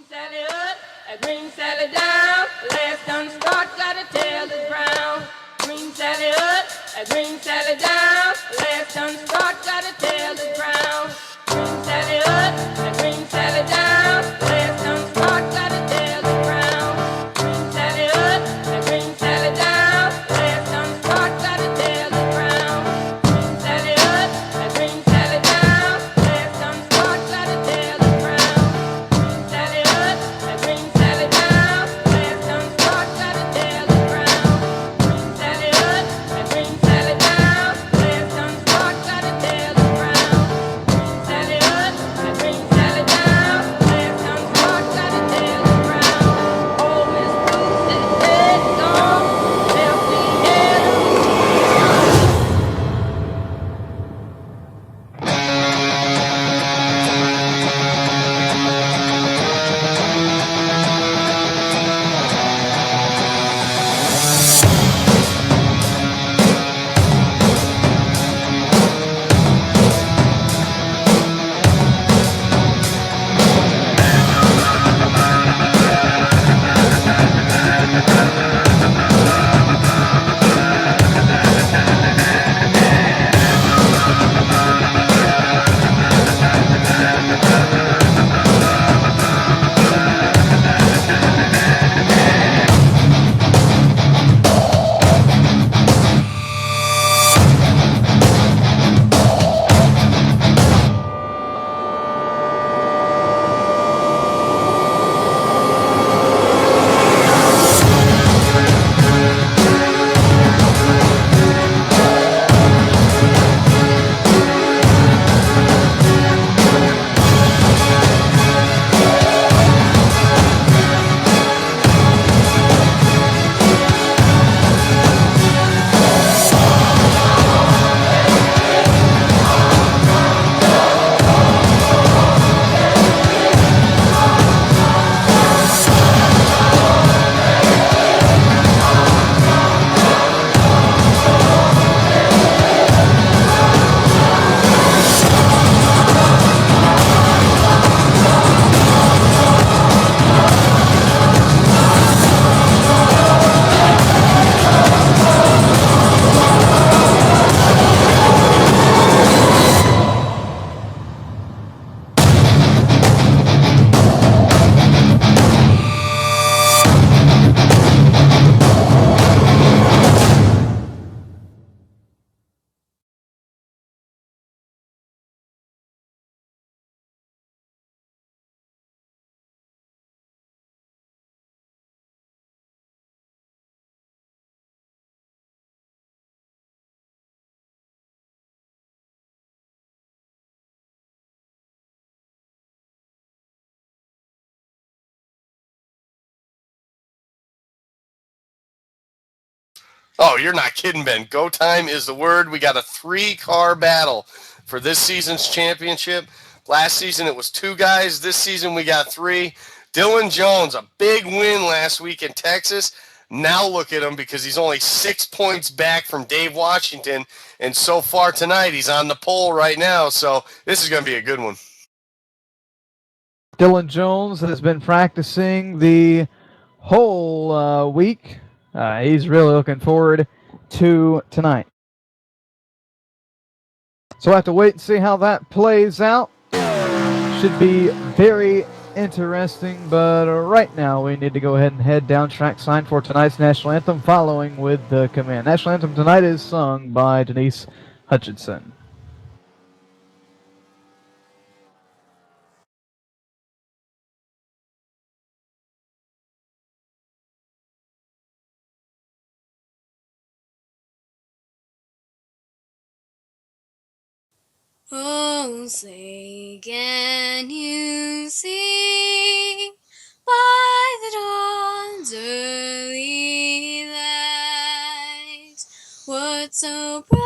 Sally up, green Sally down. Last done start, gotta tell the ground. Green Sally up, green Sally down. Last done start, gotta tell the ground. Green Sally up, green Sally down. Last done start, gotta tell the ground. Green Sally up, green Sally down. Last done start, gotta tell the ground. Green Sally up, green Sally down. Last done start, gotta tell the ground. Green Sally up, green Sally down. Last done start, gotta tell the ground. Green Sally up, green Sally down. Last done start, gotta tell the ground. Green Sally up, green Sally down. Last done start, gotta tell the ground. Oh, Miss Blue said, dead gone. Left me head on. Oh, you're not kidding, Ben. Go time is the word. We got a 3-car battle for this season's championship. Last season it was 2 guys. This season we got 3. Dylan Jones, a big win last week in Texas. Now look at him because he's only 6 points back from Dave Washington. And so far tonight, he's on the pole right now. So this is going to be a good one. Dylan Jones has been practicing the whole week. He's really looking forward to tonight. So we'll have to wait and see how that plays out. Should be very interesting, but right now we need to go ahead and head down track sign for tonight's national anthem, following with the command. National anthem tonight is sung by Denise Hutchinson. Oh, say, can you see by the dawn's early light what so proudly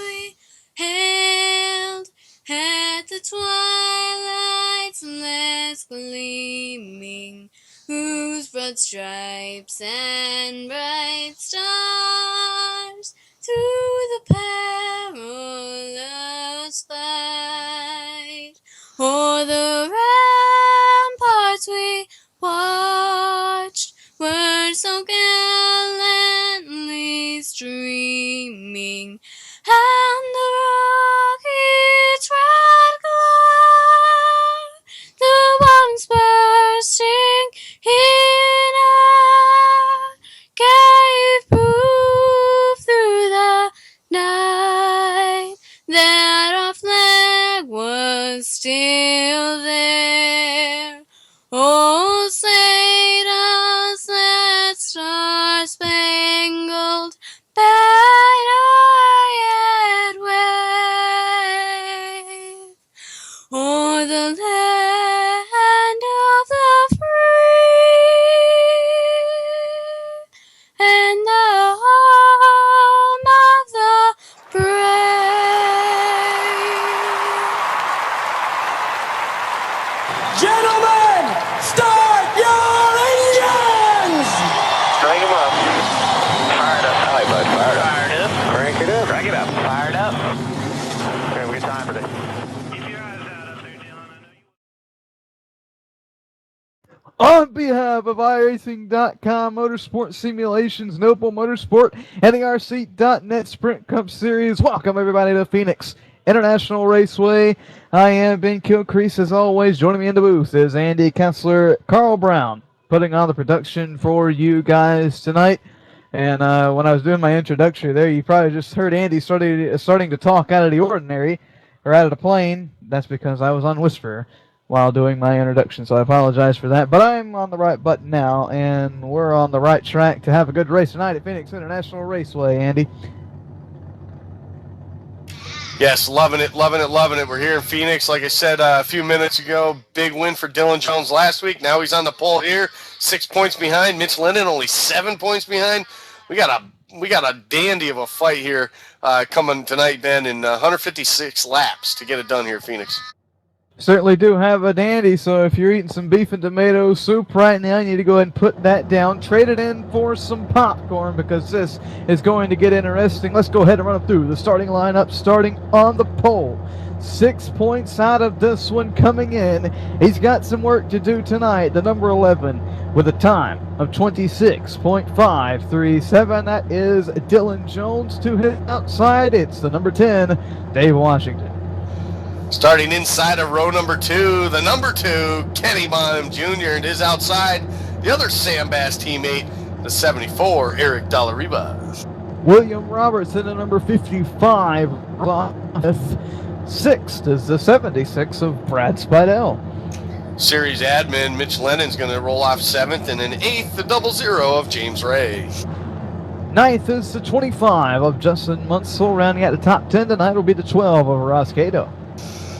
we hailed at the twilight's last gleaming, whose broad stripes and bright stars through the perilous fight o'er the On behalf of iRacing.com, Motorsport Simulations, Noble Motorsport, and the RC.net Sprint Cup Series, welcome everybody to Phoenix International Raceway. I am Ben Kilcrease, as always. Joining me in the booth is Andy Kessler, Carl Brown, putting on the production for you guys tonight. And when I was doing my introduction there, you probably just heard Andy starting to talk out of the ordinary, or out of the plane. That's because I was on Whisper while doing my introduction, so I apologize for that. But I'm on the right button now, and we're on the right track to have a good race tonight at Phoenix International Raceway, Andy. Yes, loving it, loving it, loving it. We're here in Phoenix. Like I said a few minutes ago, big win for Dylan Jones last week. Now he's on the pole here, 6 points behind. Mitch Lennon only 7 points behind. We got a dandy of a fight here coming tonight, Ben, in 156 laps to get it done here in Phoenix. Certainly do have a dandy, so if you're eating some beef and tomato soup right now, you need to go ahead and put that down. Trade it in for some popcorn because this is going to get interesting. Let's go ahead and run through the starting lineup, starting on the pole. 6 points out of this one coming in. He's got some work to do tonight, the number 11, with a time of 26.537. That is Dylan Jones. To his outside, it's the number 10, Dave Washington. Starting inside of row number 2, the number 2, Kenny Bonham Jr. and his outside, the other Sam Bass teammate, the 74, Eric Dallariba. William Robertson, the number 55. Sixth is the 76 of Brad Spidell. Series admin, Mitch Lennon's going to roll off 7th, and then 8th, the 00 of James Ray. Ninth is the 25 of Justin Munsell. Rounding out the top 10 tonight will be the 12 of Ross Cato.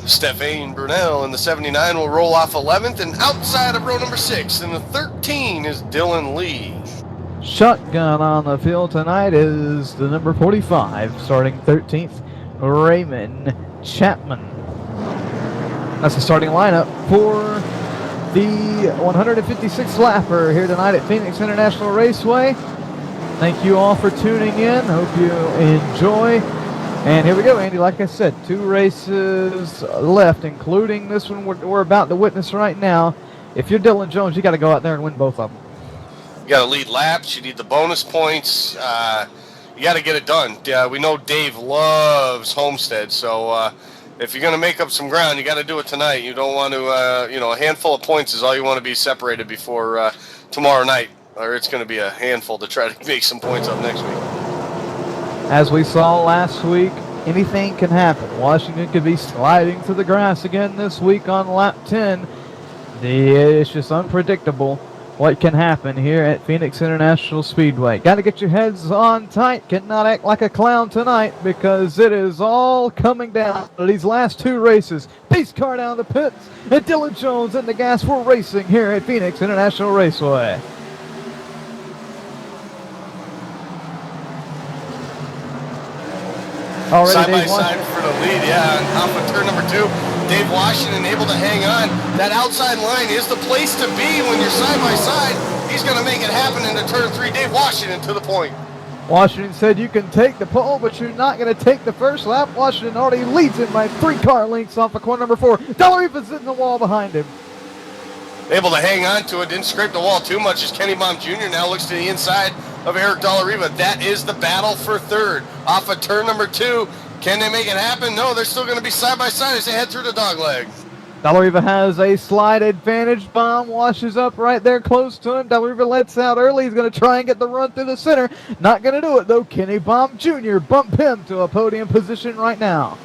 Stephane Brunel in the 79 will roll off 11th, and outside of row number 6 in the 13 is Dylan Lee. Shotgun on the field tonight is the number 45, starting 13th, Raymond Chapman. That's the starting lineup for the 156th lapper here tonight at Phoenix International Raceway. Thank you all for tuning in. Hope you enjoy. And here we go, Andy. Like I said, 2 races left, including this one we're about to witness right now. If you're Dylan Jones, you got to go out there and win both of them. You got to lead laps. You need the bonus points. You got to get it done. We know Dave loves Homestead, so if you're going to make up some ground, you got to do it tonight. You don't want to, a handful of points is all you want to be separated before tomorrow night, or it's going to be a handful to try to make some points up next week. As we saw last week, anything can happen. Washington could be sliding to the grass again this week on lap 10. It's just unpredictable what can happen here at Phoenix International Speedway. Got to get your heads on tight. Cannot act like a clown tonight because it is all coming down to these last 2 races. Pace car down the pits, and Dylan Jones in the gas for racing here at Phoenix International Raceway. Already side by side for the lead, yeah. And off of turn number 2, Dave Washington able to hang on. That outside line is the place to be when you're side by side. He's going to make it happen into turn 3. Dave Washington to the point. Washington said you can take the pole, but you're not going to take the first lap. Washington already leads him by 3 car lengths off of corner number 4. Dallariba's in the wall behind him. Able to hang on to it, didn't scrape the wall too much as Kenny Baum Jr. now looks to the inside of Eric Dallariba. That is the battle for 3rd. Off of turn number 2, can they make it happen? No, they're still going to be side by side as they head through the dogleg. Dallariba has a slide advantage. Baum washes up right there close to him. Dallariba lets out early. He's going to try and get the run through the center. Not going to do it, though. Kenny Baum Jr. bump him to a podium position right now.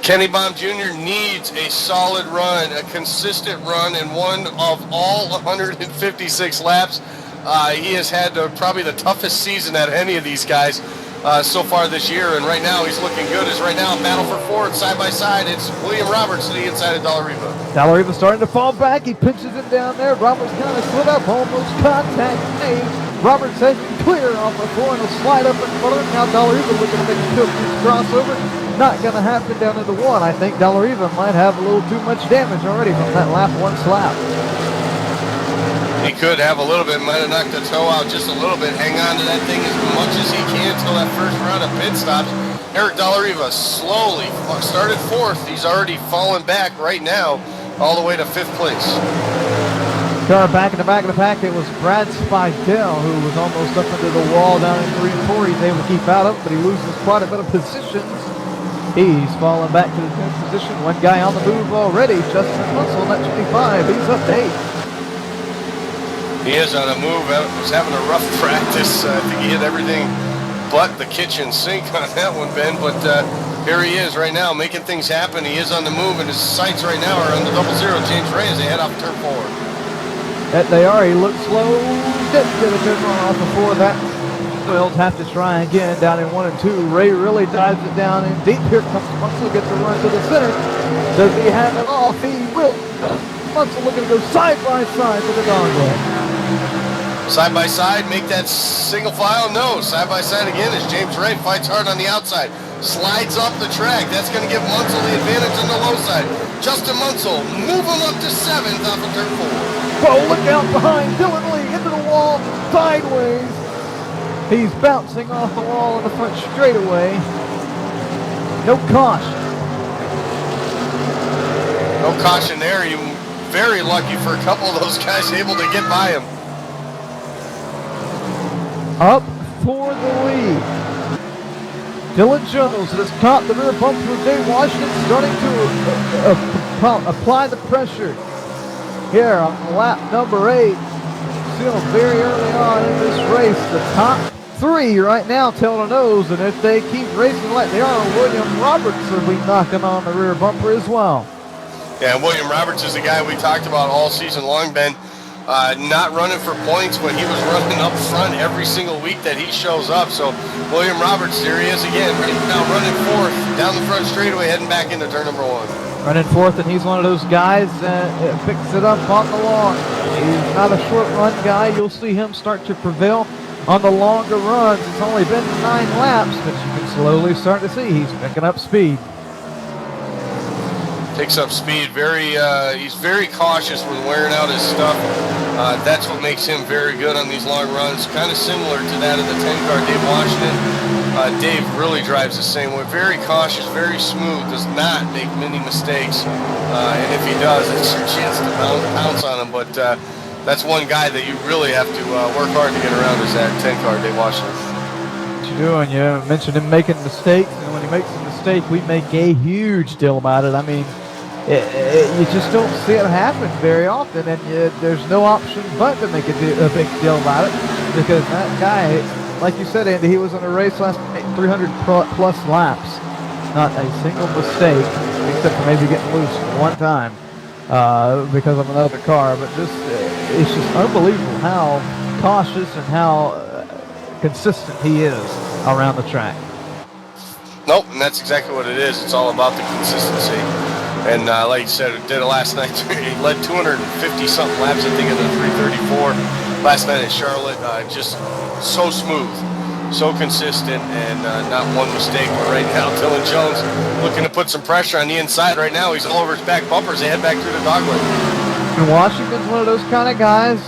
Kenny Baum Jr. needs a solid run, a consistent run, and one of all 156 laps. He has had probably the toughest season out of any of these guys so far this year, and right now he's looking good. As right now, battle for 4th, side by side. It's William Roberts to the inside of Dallariba. Dallariba starting to fall back. He pinches him down there. Roberts kind of slid up, almost contact made. Roberts has clear off the 4 and a slide up in front of him. Now Dallariba looking to make a quick crossover. Not going to happen down into 1. I think Dallariba might have a little too much damage already from that lap 1 slap. He could have a little bit, might have knocked the toe out just a little bit. Hang on to that thing as much as he can until that first round of pit stops. Eric Dallariba slowly started 4th. He's already fallen back right now all the way to 5th place. Car back in the back of the pack, it was Brad Spidell who was almost up into the wall down in 3 and 4. He's able to keep out of it, but he loses quite a bit of positions. He's falling back to the 10th position. One guy on the move already, Justin Munsell, at 25. He's up to 8. He is on a move. Was having a rough practice. I think he hit everything but the kitchen sink on that one, Ben. But here he is right now making things happen. He is on the move, and his sights right now are on the 00, James Ray, as they head off turn 4. That they are. He looks slow. Didn't get a good run off before that. They'll have to try again down in 1 and 2. Ray really dives it down in deep. Here comes Munsell, gets a run to the center. Does he have it off? He will. Munsell looking to go side by side with the dogleg. Side by side, make that single file. No, side by side again as James Ray fights hard on the outside. Slides off the track. That's going to give Munsell the advantage on the low side. Justin Munsell, move him up to 7th off of turn 4. Oh, look out behind. Dylan Lee into the wall, sideways. He's bouncing off the wall in the front straightaway. No caution. No caution there. You very lucky for a couple of those guys able to get by him. Up for the lead. Dylan Jones has caught the rear bumper of Dave Washington, starting to apply the pressure here on lap number 8. Still very early on in this race. The top 3 right now tail to nose, and if they keep racing like they are, William Roberts will be knocking on the rear bumper as well. Yeah, William Roberts is the guy we talked about all season long, Ben. Not running for points, but he was running up front every single week that he shows up. So William Roberts, there he is again, right now running 4th down the front straightaway, heading back into turn number 1. Running 4th, and he's one of those guys that picks it up on the long. He's not a short run guy. You'll see him start to prevail on the longer runs. It's only been 9 laps, but you can slowly start to see he's picking up speed. Takes up speed. He's very cautious when wearing out his stuff. That's what makes him very good on these long runs. Kind of similar to that of the 10-car Dave Washington. Dave really drives the same way. Very cautious, very smooth, does not make many mistakes. And if he does, it's your chance to pounce on him. But that's one guy that you really have to work hard to get around is that 10-car Dave Washington. What you doing? You mentioned him making mistakes, and when he makes a mistake, we make a huge deal about it. I mean, you just don't see it happen very often, and there's no option but to make a big deal about it, because that guy, like you said, Andy, he was in a race last night, 300 plus laps, not a single mistake, except for maybe getting loose one time because of another car. But it's just unbelievable how cautious and how consistent he is around the track. Nope, and that's exactly what it is. It's all about the consistency. And like you said, did it last night. He led 250-something laps, I think, in the 334 last night at Charlotte. Just so smooth, so consistent, and not one mistake. But right now, Dylan Jones looking to put some pressure on the inside. Right now, he's all over his back bumpers. They head back through the dogleg. And Washington's one of those kind of guys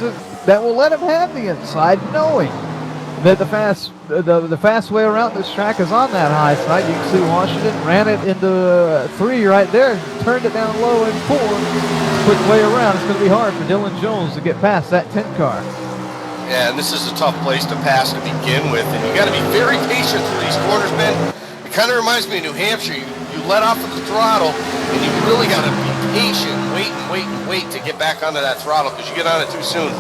that will let him have the inside, knowing that the fast way around this track is on that high side. You can see Washington ran it into 3 right there, turned it down low in 4. Quick way around. It's going to be hard for Dylan Jones to get past that 10 car. Yeah, and this is a tough place to pass to begin with, and you got to be very patient through these corners, Ben. It kind of reminds me of New Hampshire. You let off of the throttle, and you really got to be patient, wait to get back onto that throttle, because you get on it too soon.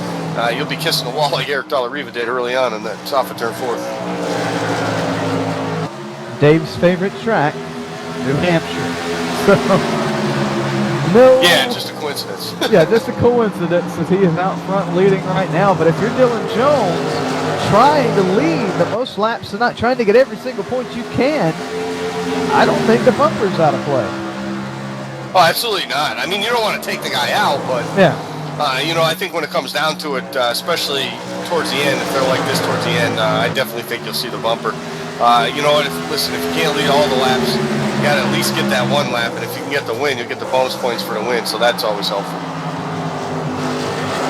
You'll be kissing the wall like Eric Dalla-Riva did early on that off of turn 4. Dave's favorite track, New Hampshire. So, no. Yeah, just a coincidence. Yeah, just a coincidence that he is out front leading right now. But if you're Dylan Jones, trying to lead the most laps and not trying to get every single point you can, I don't think the bumper's out of play. Oh, absolutely not. I mean, you don't want to take the guy out, but yeah. I think when it comes down to it, especially towards the end, if they're like this towards the end, I definitely think you'll see the bumper. You know what? If you can't lead all the laps, you got to at least get that one lap, and if you can get the win, you'll get the bonus points for the win, so that's always helpful.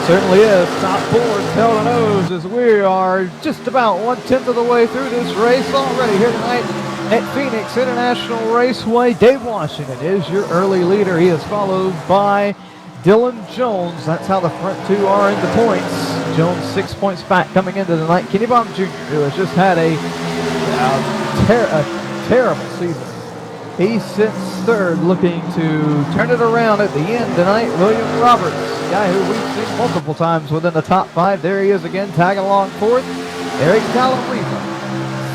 Certainly is. Top 4, tail to nose, as we are just about 1/10 of the way through this race already here tonight at Phoenix International Raceway. Dave Washington is your early leader. He is followed by Dylan Jones. That's how the front two are in the points. Jones 6 points back coming into the night. Kenny Baum Jr., who has just had a terrible season. He sits third, looking to turn it around at the end tonight. William Roberts, a guy who we've seen multiple times within the top 5. There he is again, tagging along fourth. Eric Caloriva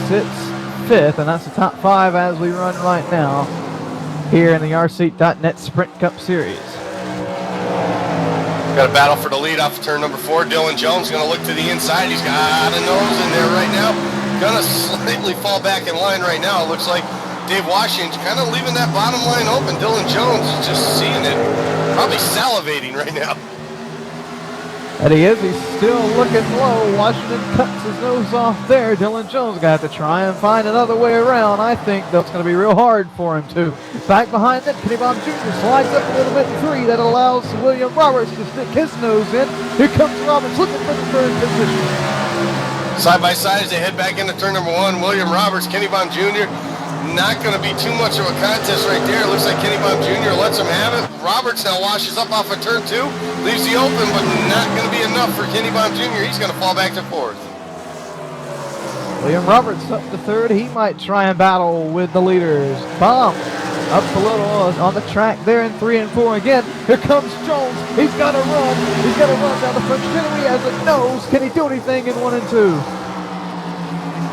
sits fifth, and that's the top 5 as we run right now here in the rseat.net Sprint Cup Series. Got a battle for the lead off of turn number 4. Dylan Jones going to look to the inside. He's got a nose in there right now. Going to slightly fall back in line right now. It looks like Dave Washington's kind of leaving that bottom line open. Dylan Jones is just seeing it, probably salivating right now. And he is. He's still looking low. Washington cuts his nose off there. Dylan Jones got to try and find another way around. I think that's going to be real hard for him, too. Back behind that, Kenny Baum Jr. slides up a little bit in 3. That allows William Roberts to stick his nose in. Here comes Roberts looking for the third position. Side by side as they head back into turn number 1. William Roberts, Kenny Baum Jr. Not going to be too much of a contest right there. Looks like Kenny Baum Jr. lets him have it. Roberts now washes up off of turn 2. Leaves the open, but not going to be enough for Kenny Baum Jr. He's going to fall back to 4th. William Roberts up to 3rd. He might try and battle with the leaders. Baum up a little on the track there in 3 and 4 again. Here comes Jones. He's got to run. He's got to run down the front straight. He has a nose. Can he do anything in 1 and 2?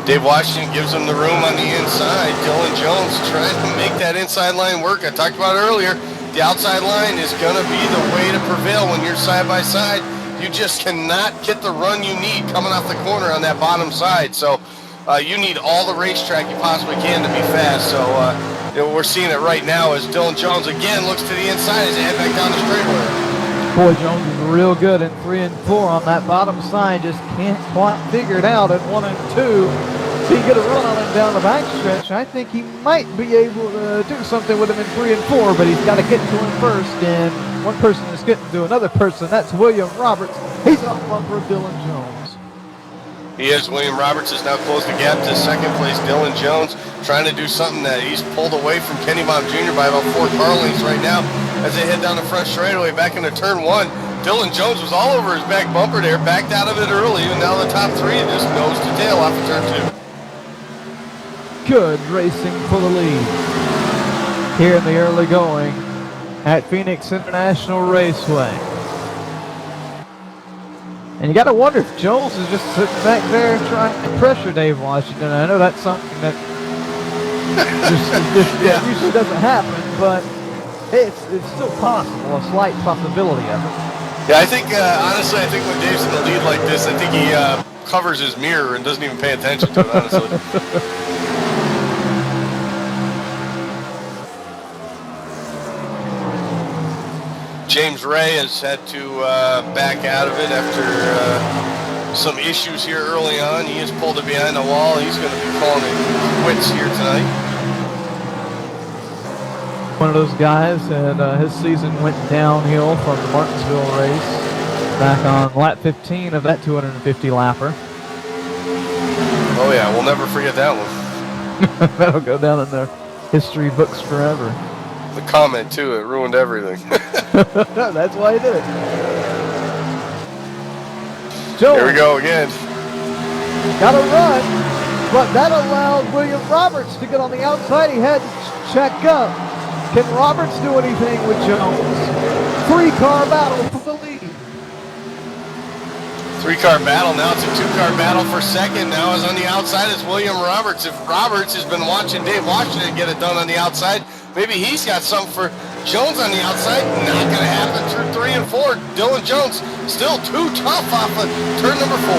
Dave Washington gives him the room on the inside. Dylan Jones trying to make that inside line work. I talked about it earlier. The outside line is going to be the way to prevail when you're side by side. You just cannot get the run you need coming off the corner on that bottom side. So you need all the racetrack you possibly can to be fast. So we're seeing it right now as Dylan Jones again looks to the inside as they head back down the straightaway. Boy, Jones is real good in 3 and 4 on that bottom side. Just can't quite figure it out at 1 and 2. He can get a run on him down the backstretch. I think he might be able to do something with him in 3 and 4, but he's got to get to him first. And one person is getting to another person. That's William Roberts. He's off bumper Dylan Jones. He is. William Roberts has now closed the gap to 2nd place. Dylan Jones trying to do something that he's pulled away from Kenny Baum Jr. by about 4 car lengths right now as they head down the front straightaway back into turn 1. Dylan Jones was all over his back bumper there, backed out of it early, and now the top 3 just nose to tail off of turn 2. Good racing for the lead here in the early going at Phoenix International Raceway. And you got to wonder if Jones is just sitting back there trying to pressure Dave Washington. I know that's something that usually doesn't happen, but it's still possible, a slight possibility of it. Yeah, I think, honestly, I think when Dave's in the lead like this, I think he covers his mirror and doesn't even pay attention to it, honestly. James Ray has had to back out of it after some issues here early on. He has pulled it behind the wall. He's going to be calling it quits here tonight. One of those guys, and his season went downhill from the Martinsville race back on lap 15 of that 250 lapper. Oh yeah, we'll never forget that one. That'll go down in the history books forever. The comment too, it ruined everything. That's why he did it. Jones, here we go again. Got a run, but that allowed William Roberts to get on the outside. He had to check up. Can Roberts do anything with Jones? 3-car battle for the lead. 3-car battle. Now it's a 2-car battle for second. Now is on the outside is William Roberts. If Roberts has been watching Dave Washington get it done on the outside, maybe he's got something for Jones on the outside. Not going to happen through 3 and 4. Dylan Jones still too tough off of turn number 4.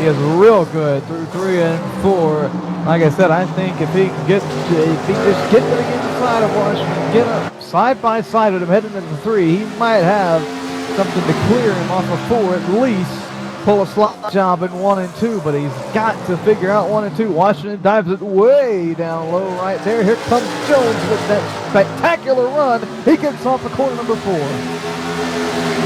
He is real good through 3 and 4. Like I said, I think if he can just get to the inside of Washington, get up side by side with him heading into 3, he might have something to clear him off of 4 at least. Pull a slot job in 1 and 2, but he's got to figure out 1 and 2. Washington dives it way down low right there. Here comes Jones with that spectacular run. He gets off the corner number 4.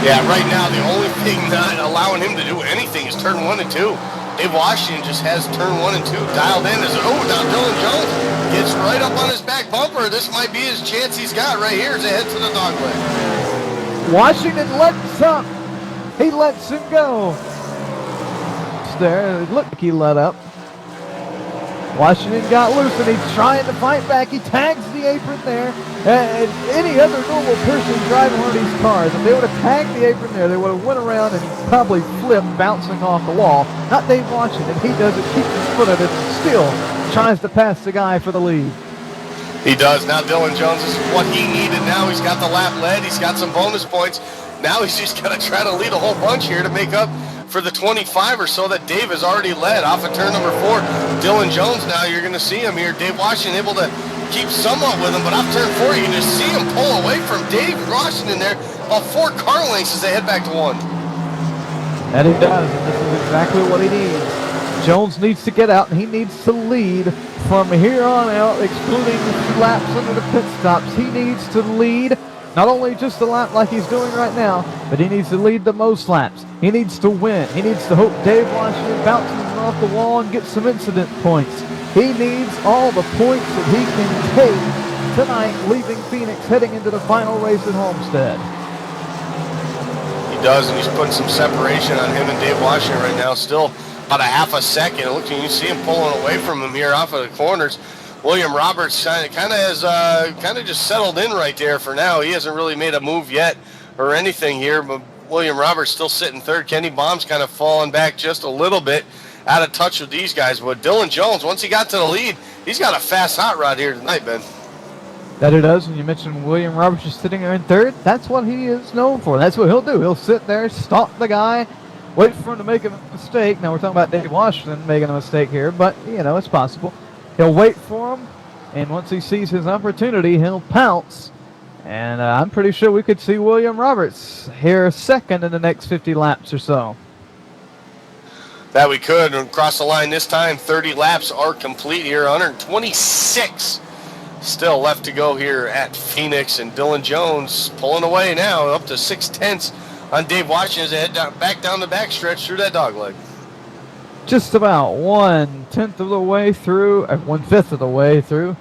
Yeah, right now the only thing not allowing him to do anything is turn 1 and 2. Dave Washington just has turn 1 and 2 dialed in. Now Dylan Jones Gets right up on his back bumper. This might be his chance he's got right here as they head to the dogleg. Washington lets up. He lets him go. There, it looked like he let up. Washington got loose and he's trying to fight back. He tags the apron there. And any other normal person driving one of these cars, if they would have tagged the apron there, they would have went around and probably flipped, bouncing off the wall. Not Dave Washington. He doesn't keep his foot on it and still tries to pass the guy for the lead. He does. Now Dylan Jones is what he needed. Now he's got the lap led. He's got some bonus points. Now he's just going to try to lead a whole bunch here to make up for the 25 or so that Dave has already led off of turn number 4. Dylan Jones, now you're going to see him here. Dave Washington able to keep somewhat with him, but off turn 4, you can just see him pull away from Dave Washington there, about 4 car lengths as they head back to 1. And he does, and this is exactly what he needs. Jones needs to get out, and he needs to lead from here on out, excluding laps under the pit stops. He needs to lead not only just a lap like he's doing right now, but he needs to lead the most laps. He needs to win. He needs to hope Dave Washington bounces off the wall and gets some incident points. He needs all the points that he can take tonight, leaving Phoenix, heading into the final race at Homestead. He does, and he's putting some separation on him and Dave Washington right now. Still about a half a second. Look, you can see him pulling away from him here off of the corners. William Roberts kind of just settled in right there for now. He hasn't really made a move yet or anything here, but William Roberts still sitting third. Kenny Baum's kind of falling back just a little bit, out of touch with these guys. But Dylan Jones, once he got to the lead, he's got a fast hot rod here tonight, Ben. That it does, and you mentioned William Roberts just sitting there in third. That's what he is known for. That's what he'll do. He'll sit there, stalk the guy, wait for him to make a mistake. Now, we're talking about Dave Washington making a mistake here, but, you know, it's possible. He'll wait for him, and once he sees his opportunity, he'll pounce. And I'm pretty sure we could see William Roberts here second in the next 50 laps or so. That we could, and cross the line this time. 30 laps are complete here. 126 still left to go here at Phoenix, and Dylan Jones pulling away now, up to 6/10 on Dave Washington as they head back down the backstretch through that dogleg. Just about 1/10 of the way through, 1/5 of the way through.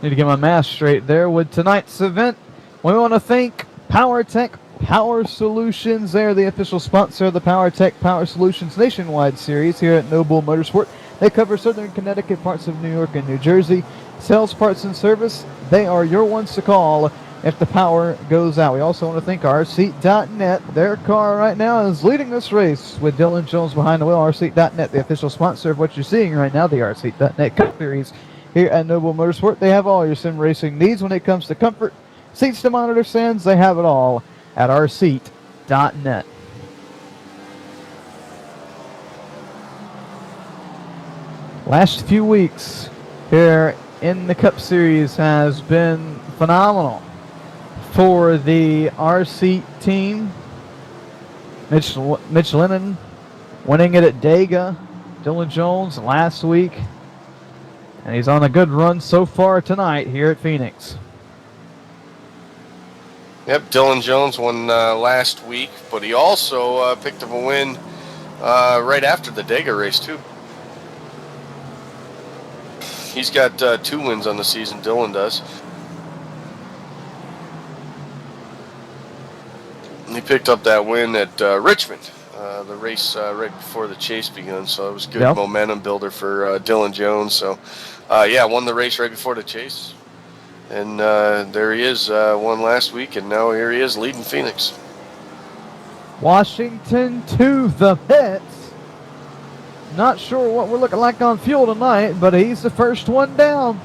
Need to get my math straight there with tonight's event. We want to thank PowerTech Power Solutions. They're the official sponsor of the PowerTech Power Solutions Nationwide Series here at Noble Motorsport. They cover southern Connecticut, parts of New York and New Jersey. Sales, parts, and service, they are your ones to call if the power goes out. We also want to thank rseat.net. Their car right now is leading this race with Dylan Jones behind the wheel. rseat.net, the official sponsor of what you're seeing right now, the rseat.net Cup Series here at Noble Motorsport. They have all your sim racing needs when it comes to comfort, seats to monitor sends. They have it all at rseat.net. Last few weeks here in the Cup Series has been phenomenal for the RC team. Mitch Lennon winning it at Dega. Dylan Jones last week. And he's on a good run so far tonight here at Phoenix. Yep, Dylan Jones won last week, but he also picked up a win right after the Dega race, too. He's got 2 wins on the season, Dylan does. And he picked up that win at Richmond, the race right before the chase began, so it was good momentum builder for Dylan Jones. So, yeah, won the race right before the chase. And there he is, won last week, and now here he is leading Phoenix. Washington to the pits. Not sure what we're looking like on fuel tonight, but he's the first one down.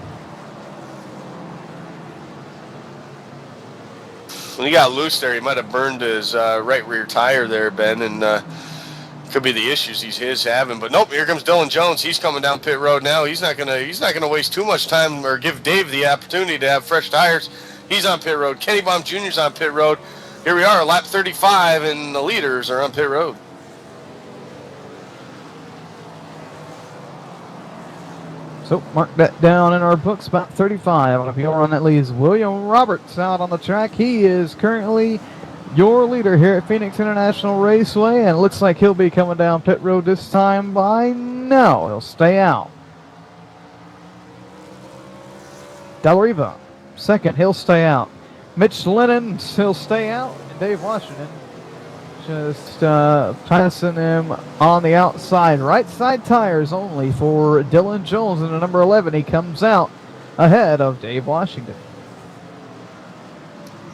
When he got loose there, he might have burned his right rear tire there, Ben, and could be the issues he's having. But nope, here comes Dylan Jones. He's coming down pit road now. He's not gonna waste too much time or give Dave the opportunity to have fresh tires. He's on pit road. Kenny Baum Jr.'s on pit road. Here we are, lap 35, and the leaders are on pit road. So mark that down in our books, about 35 on a fuel run. That leaves William Roberts out on the track. He is currently your leader here at Phoenix International Raceway, and it looks like he'll be coming down pit road this time by no. He'll stay out. Del Riva, second, he'll stay out. Mitch Lennon, he'll stay out. And Dave Washington just passing him on the outside. Right side tires only for Dylan Jones in the number 11. He comes out ahead of Dave Washington.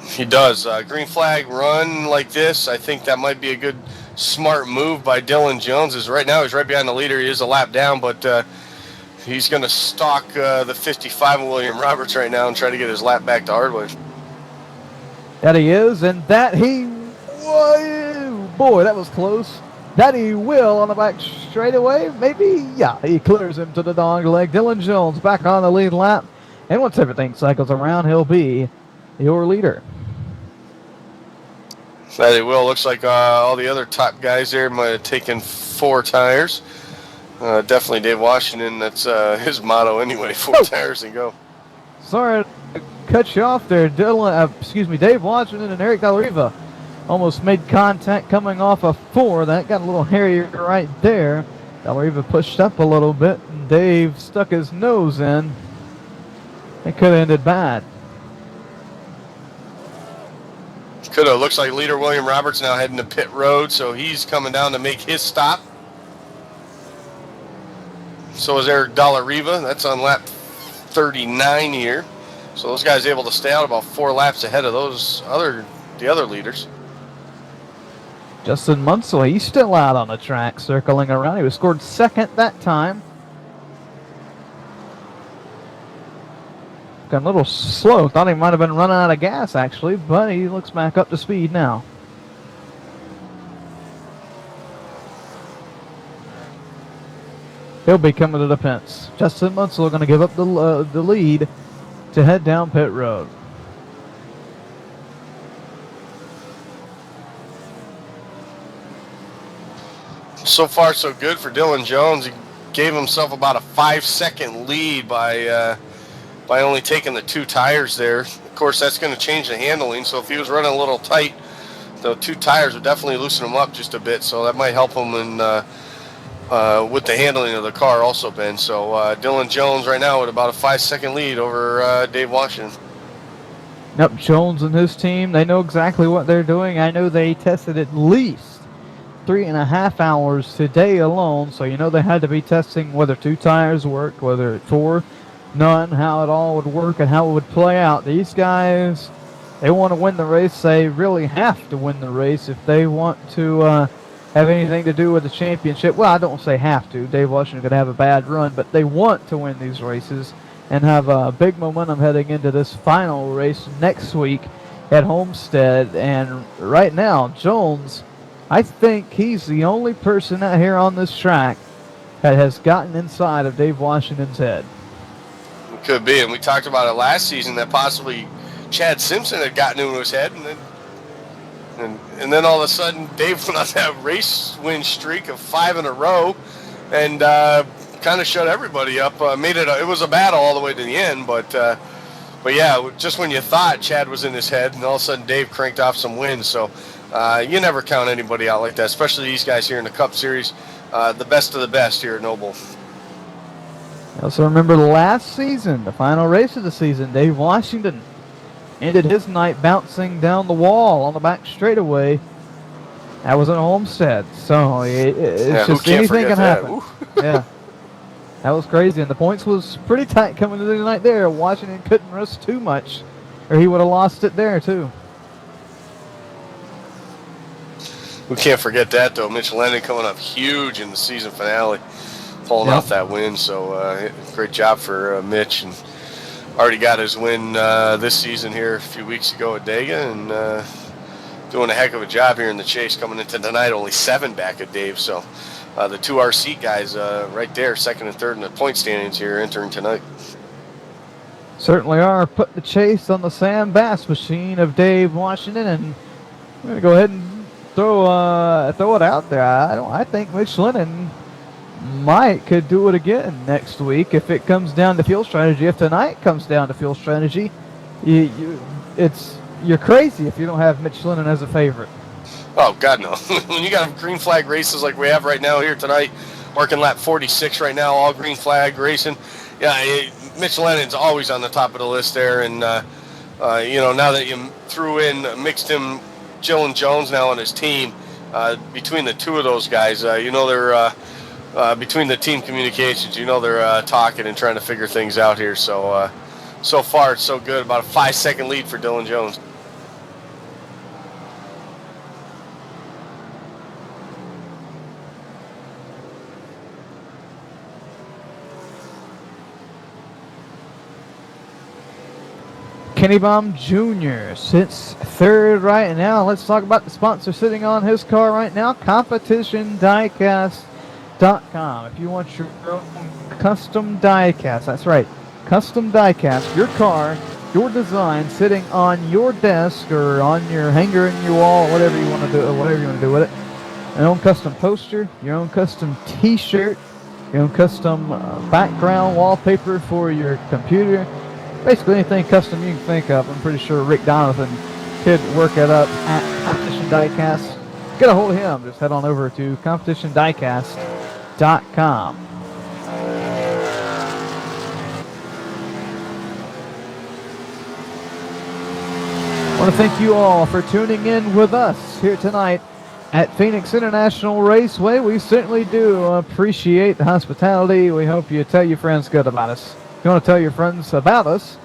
He does. Green flag run like this, I think that might be a good, smart move by Dylan Jones. Is right now he's right behind the leader. He is a lap down, but he's going to stalk the 55 of William Roberts right now and try to get his lap back to Hardway. That he is, and that he... Whoa, boy, that was close. That he will on the back straightaway. Maybe, yeah, he clears him to the dog leg. Dylan Jones back on the lead lap. And once everything cycles around, he'll be your leader. That he will. Looks like all the other top guys there might have taken 4 tires. Definitely Dave Washington. That's his motto anyway. 4 tires and go. Sorry to cut you off there, Dave Washington and Eric Del Riva almost made contact coming off of 4. That got a little hairier right there. Del Riva pushed up a little bit, and Dave stuck his nose in. It could have ended bad. Could have. Looks like leader William Roberts now heading to pit road, so he's coming down to make his stop. So is Eric Del Riva. That's on lap 39 here. So those guys able to stay out about 4 laps ahead of the other leaders. Justin Munsell, he's still out on the track, circling around. He was scored second that time. Got a little slow. Thought he might have been running out of gas, actually, but he looks back up to speed now. He'll be coming to the fence. Justin Munsell going to give up the lead to head down pit road. So far, so good for Dylan Jones. He gave himself about a 5-second lead by only taking the 2 tires there. Of course, that's going to change the handling. So if he was running a little tight, the 2 tires would definitely loosen him up just a bit. So that might help him in with the handling of the car also, Ben. So Dylan Jones right now with about a 5-second lead over Dave Washington. Yep, Jones and his team, they know exactly what they're doing. I know they tested at least 3.5 hours today alone, so you know they had to be testing whether 2 tires worked, whether 4, none, how it all would work and how it would play out. These guys, they want to win the race. They really have to win the race if they want to have anything to do with the championship. Well, I don't say have to. Dave Washington could have a bad run, but they want to win these races and have a big momentum heading into this final race next week at Homestead. And right now, Jones, I think he's the only person out here on this track that has gotten inside of Dave Washington's head. It could be, and we talked about it last season that possibly Chad Simpson had gotten into his head, and then all of a sudden Dave went on that race win streak of 5 in a row, and kind of shut everybody up. It was a battle all the way to the end, but yeah, just when you thought Chad was in his head, and all of a sudden Dave cranked off some wins. So you never count anybody out like that, especially these guys here in the Cup Series, the best of the best here at Noble. Also remember last season, the final race of the season, Dave Washington ended his night bouncing down the wall on the back straightaway. That was at Homestead, so it's just anything can happen. Yeah, that was crazy, and the points was pretty tight coming into the night there. Washington couldn't risk too much, or he would have lost it there too. We can't forget that, though. Mitch Lennon coming up huge in the season finale, pulling off that win. So great job for Mitch, and already got his win this season here a few weeks ago at Dega, and doing a heck of a job here in the chase coming into tonight. Only 7 back at Dave. So the 2 RC guys right there, second and third in the point standings here entering tonight. Certainly are. Put the chase on the Sam Bass machine of Dave Washington, and we're going to go ahead and throw it out there. I think Mitch Lennon could do it again next week if it comes down to fuel strategy. If tonight comes down to fuel strategy, you're crazy if you don't have Mitch Lennon as a favorite. Oh God, no! When you got green flag races like we have right now here tonight, working lap 46 right now, all green flag racing. Yeah, Mitch Lennon's always on the top of the list there, and now that you mixed him, Dylan Jones now on his team, between the two of those guys, they're between the team communications, they're talking and trying to figure things out here. So so far it's so good. About a 5-second lead for Dylan Jones. Kenny Baum Jr. sits third right now. Let's talk about the sponsor sitting on his car right now, CompetitionDiecast.com. If you want your own custom diecast, that's right, custom diecast, your car, your design sitting on your desk or on your hanger in your wall, whatever you want to do, with it. Your own custom poster, your own custom T-shirt, your own custom background wallpaper for your computer. Basically anything custom you can think of. I'm pretty sure Rick Donovan could work it up at Competition Diecast. Get a hold of him. Just head on over to CompetitionDiecast.com. I want to thank you all for tuning in with us here tonight at Phoenix International Raceway. We certainly do appreciate the hospitality. We hope you tell your friends good about us. If you want to tell your friends about us,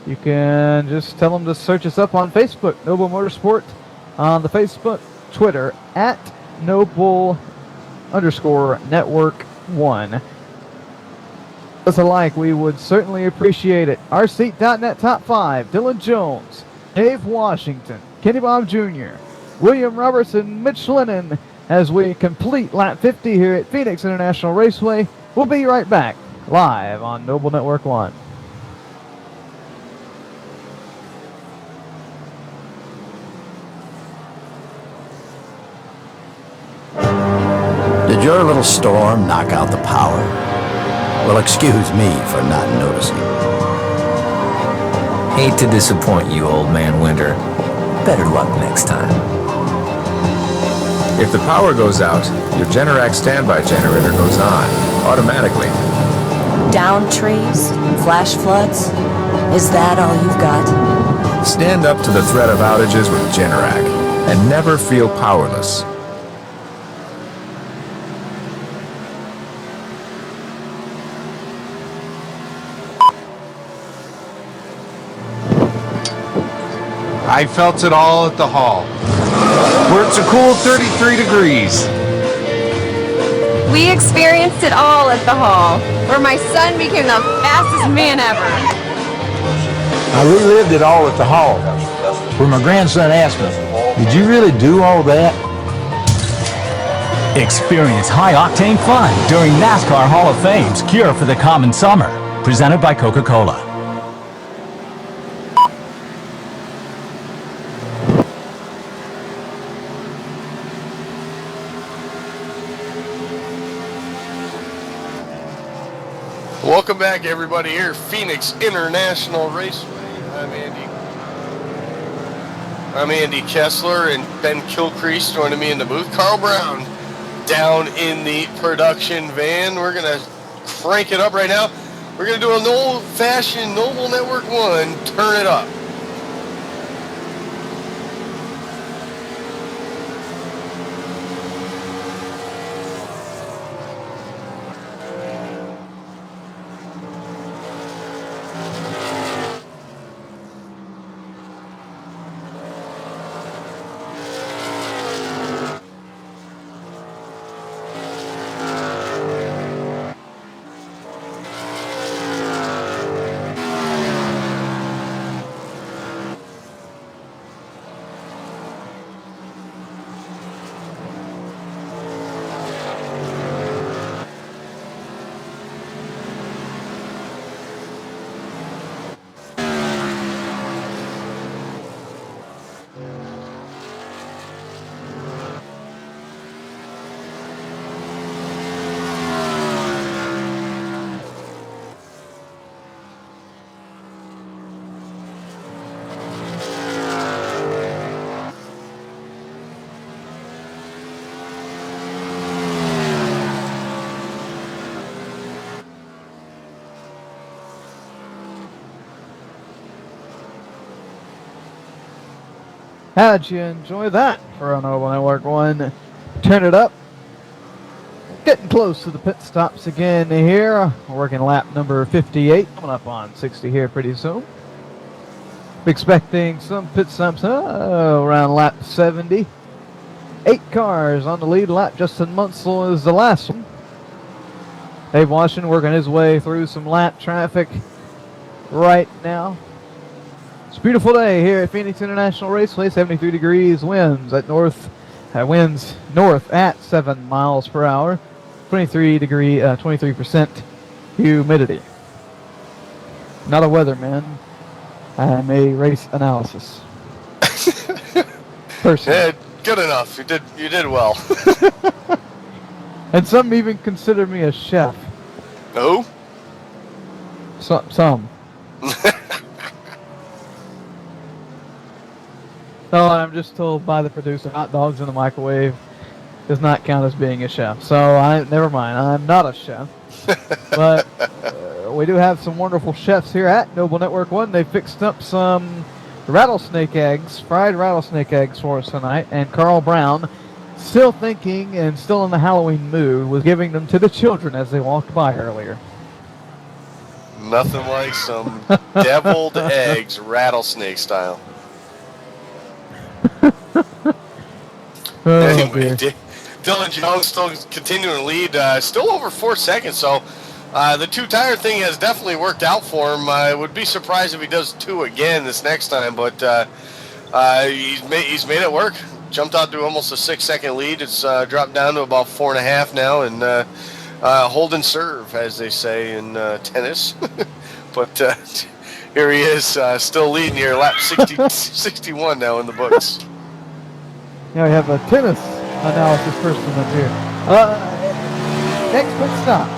you can just tell them to search us up on Facebook, Noble Motorsport, on the Facebook, Twitter, at Noble_Network1. Us alike, we would certainly appreciate it. RSeat.net Top 5, Dylan Jones, Dave Washington, Kenny Baum Jr., William Robertson, Mitch Lennon, as we complete lap 50 here at Phoenix International Raceway. We'll be right back, live on Noble Network 1. Did your little storm knock out the power? Well, excuse me for not noticing. Hate to disappoint you, old man Winter. Better luck next time. If the power goes out, your Generac standby generator goes on, automatically. Down trees? Flash floods? Is that all you've got? Stand up to the threat of outages with Generac, and never feel powerless. I felt it all at the hall, where it's a cool 33 degrees. We experienced it all at the hall, where my son became the fastest man ever. I relived it all at the hall, where my grandson asked me, "Did you really do all that?" Experience high-octane fun during NASCAR Hall of Fame's Cure for the Common Summer, presented by Coca-Cola. Welcome back, everybody, here, Phoenix International Raceway. I'm Andy Kessler, and Ben Kilcrease joining me in the booth. Carl Brown down in the production van. We're going to crank it up right now. We're going to do an old-fashioned Noble Network 1, turn it up. How'd you enjoy that for an Noble Network 1? Turn it up. Getting close to the pit stops again here. We're working lap number 58. Coming up on 60 here pretty soon. Expecting some pit stops around lap 70. 8 cars on the lead lap. Justin Munsell is the last one. Dave Washington working his way through some lap traffic right now. It's a beautiful day here at Phoenix International Raceway. 73 degrees, winds north at 7 miles per hour. 23% humidity. Not a weatherman. I'm a race analysis person. Yeah, good enough. You did well. And some even consider me a chef. Who? Some. No, I'm just told by the producer, hot dogs in the microwave does not count as being a chef. So never mind. I'm not a chef. But we do have some wonderful chefs here at Noble Network 1. They fixed up some rattlesnake eggs, fried rattlesnake eggs for us tonight. And Carl Brown, still thinking and still in the Halloween mood, was giving them to the children as they walked by earlier. Nothing like some deviled eggs, rattlesnake style. Anyway, Dylan Jones still continuing to lead, still over 4 seconds. So the 2-tire thing has definitely worked out for him. I would be surprised if he does 2 again this next time, but he's made it work. Jumped out to almost a 6-second lead. It's dropped down to about 4.5 now, and hold and serve, as they say in tennis. But here he is, still leading here, lap 61 now in the books. Yeah, we have a tennis analysis person up here. Next pit stop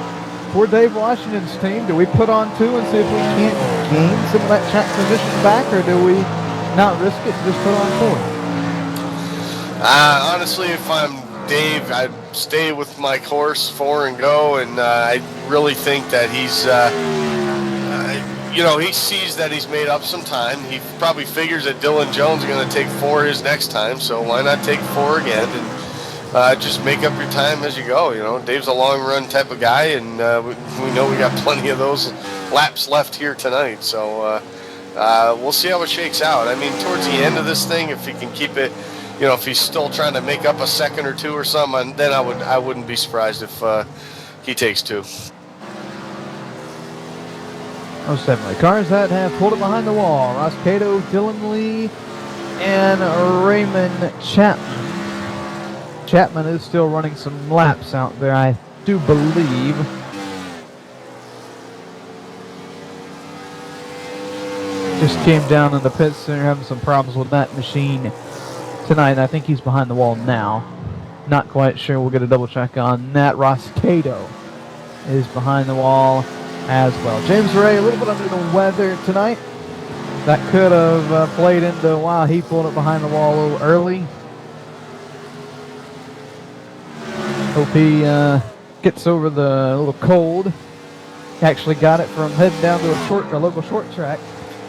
for Dave Washington's team. Do we put on 2 and see if we can't gain some of that track position back, or do we not risk it and just put on 4? Honestly, if I'm Dave, I'd stay with my course 4 and go, and I really think that he's he sees that he's made up some time. He probably figures that Dylan Jones is going to take 4 his next time, so why not take 4 again and just make up your time as you go. Dave's a long run type of guy, and we know we got plenty of those laps left here tonight, so we'll see how it shakes out. I mean, towards the end of this thing, if he can keep it, if he's still trying to make up a second or 2 or something, then I wouldn't be surprised if he takes 2. Most definitely. Cars that have pulled it behind the wall. Ross Cato, Dylan Lee, and Raymond Chapman. Chapman is still running some laps out there, I do believe. Just came down in the pits. They're having some problems with that machine tonight. I think he's behind the wall now. Not quite sure. We'll get a double check on that. Ross Cato is behind the wall as well. James Ray, a little bit under the weather tonight. That could have played into why he pulled it behind the wall a little early. Hope he gets over the little cold. Actually got it from heading down to a local short track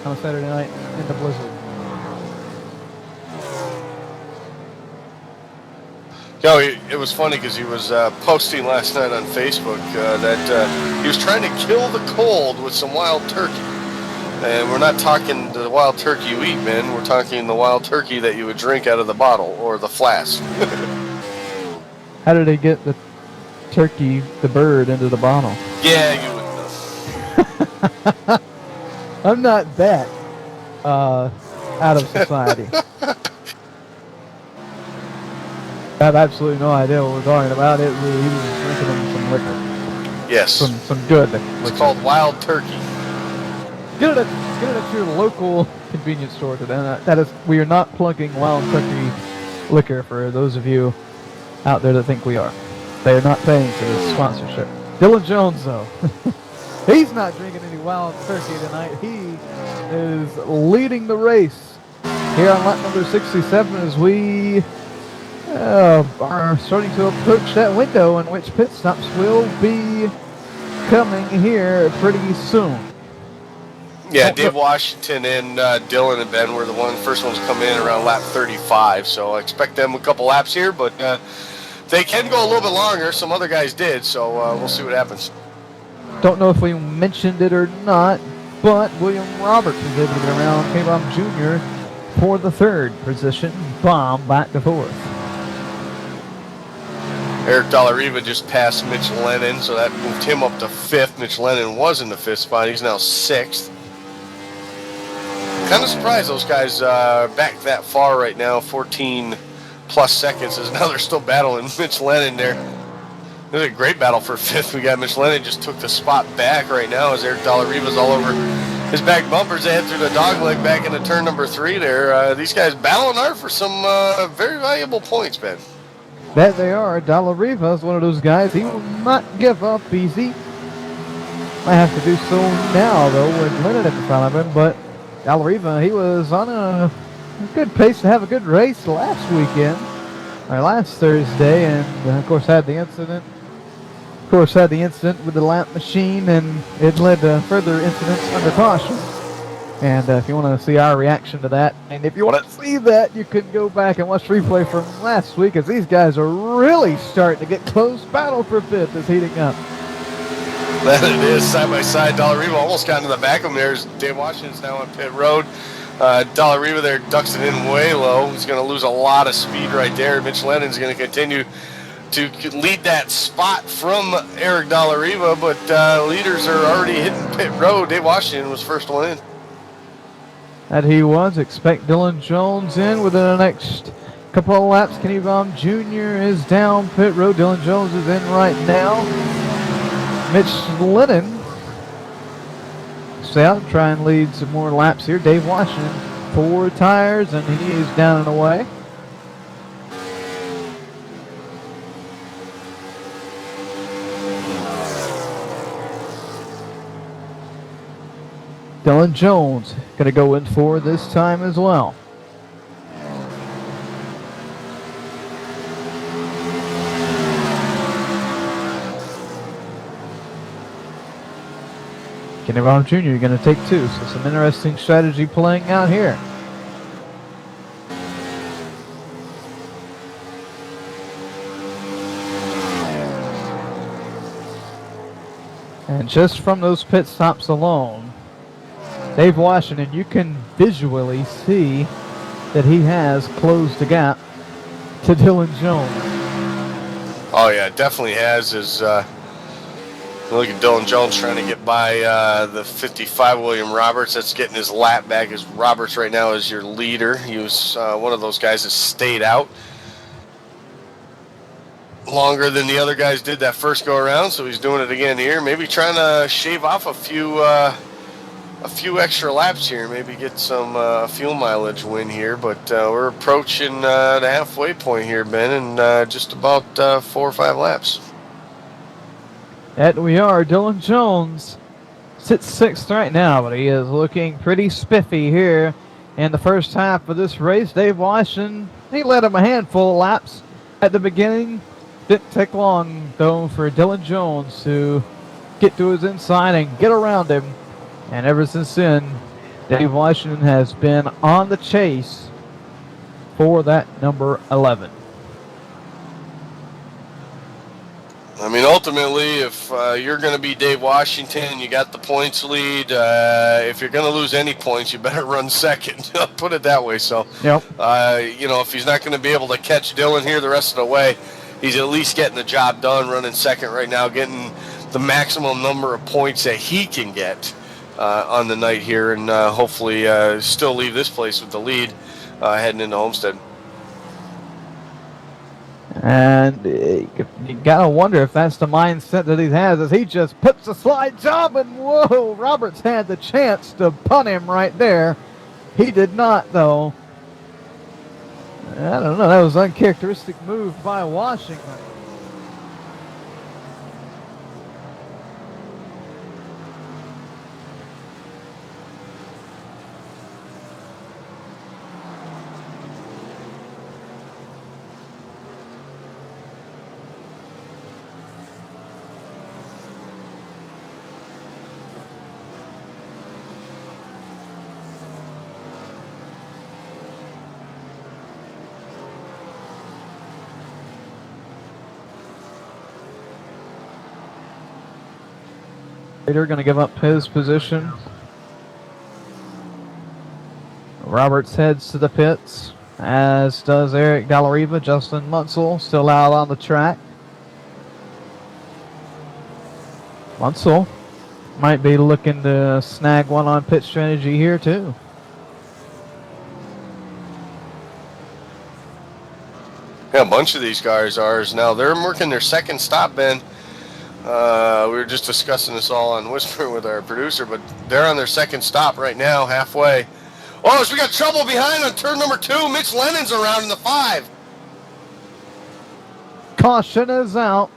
on Saturday night in the blizzard. It was funny because he was posting last night on Facebook that he was trying to kill the cold with some wild turkey. And we're not talking the wild turkey you eat, man. We're talking the wild turkey that you would drink out of the bottle or the flask. How did they get the turkey, the bird, into the bottle? Yeah, you would know. I'm not that out of society. I have absolutely no idea what we're talking about. He was drinking some liquor. Yes. Some good liquor. It's called wild turkey. Get it at your local convenience store today. That is, we are not plugging wild turkey liquor for those of you out there that think we are. They are not paying for this sponsorship. Dylan Jones, though, he's not drinking any wild turkey tonight. He is leading the race here on lap number 67 as we are starting to approach that window in which pit stops will be coming here pretty soon. Yeah, Dave Washington and Dylan and Ben were the first ones come in around lap 35. So I expect them a couple laps here, but they can go a little bit longer. Some other guys did, so we'll see what happens. Don't know if we mentioned it or not, but William Roberts was able to get around K-Bomb Jr. for the third position. Bomb back to fourth. Eric Dallariva just passed Mitch Lennon, so that moved him up to fifth. Mitch Lennon was in the fifth spot. He's now sixth. Kind of surprised those guys back that far right now. 14 plus seconds is now they're still battling Mitch Lennon there. This is a great battle for fifth. We got Mitch Lennon just took the spot back right now as Eric Dallariva's all over his back bumpers. They head through the dogleg back into turn number 3 there. These guys battling hard for some very valuable points, Ben. That they are. Dallariva is one of those guys. He will not give up easy. Might have to do so now, though, with Lennon in front of him. But Dallariva, he was on a good pace to have a good race last weekend, or last Thursday, and of course had the incident. Of course, had the incident with the lap machine, and it led to further incidents under caution. And if you want to see our reaction to that, and if you want to see that, you can go back and watch replay from last week, as these guys are really starting to get close. Battle for fifth is heating up. That it is, side by side. Dallariva almost got into the back of him there. Dave Washington's now on pit road. Dallariva there ducks it in way low. He's going to lose a lot of speed right there. Mitch Lennon's going to continue to lead that spot from Eric Dallariva, but leaders are already hitting pit road. Dave Washington was first one in. That he was. Expect Dylan Jones in within the next couple of laps. Kenny Baum Jr. is down pit road. Dylan Jones is in right now. Mitch Lennon stay out, try and lead some more laps here. Dave Washington, 4 tires, and he is down and away. Dylan Jones going to go in for this time as well. Kenny Baum Jr. going to take 2, so some interesting strategy playing out here. And just from those pit stops alone, Dave Washington, you can visually see that he has closed the gap to Dylan Jones. Oh yeah, definitely has. Look at Dylan Jones trying to get by the 55 William Roberts. That's getting his lap back, as Roberts right now is your leader. He was one of those guys that stayed out longer than the other guys did that first go around, so he's doing it again here. Maybe trying to shave off a few extra laps here, maybe get some fuel mileage win here, but we're approaching the halfway point here, Ben, in just about 4 or 5 laps. That we are. Dylan Jones sits 6th right now, but he is looking pretty spiffy here in the first half of this race. Dave Washington, he led him a handful of laps at the beginning. Didn't take long, though, for Dylan Jones to get to his inside and get around him. And ever since then, Dave Washington has been on the chase for that number 11. I mean, ultimately, if you're going to be Dave Washington, you got the points lead. If you're going to lose any points, you better run second. I'll put it that way. So, yep. If he's not going to be able to catch Dylan here the rest of the way, he's at least getting the job done, running second right now, getting the maximum number of points that he can get on the night here, and hopefully still leave this place with the lead heading into Homestead. And you gotta wonder if that's the mindset that he has, as he just puts a slide job, and whoa, Roberts had the chance to punt him right there. He did not, though. I don't know, that was an uncharacteristic move by Washington. Rader going to give up his position. Roberts heads to the pits, as does Eric Dallariva. Justin Munsell still out on the track. Munsell might be looking to snag one on pit strategy here too. Yeah, a bunch of these guys are now. They're working their second stop, Ben. We were just discussing this all on Whisper with our producer, but they're on their second stop right now, halfway. Oh, so we got trouble behind on turn number 2. Mitch Lennon's around in the 5. Caution is out.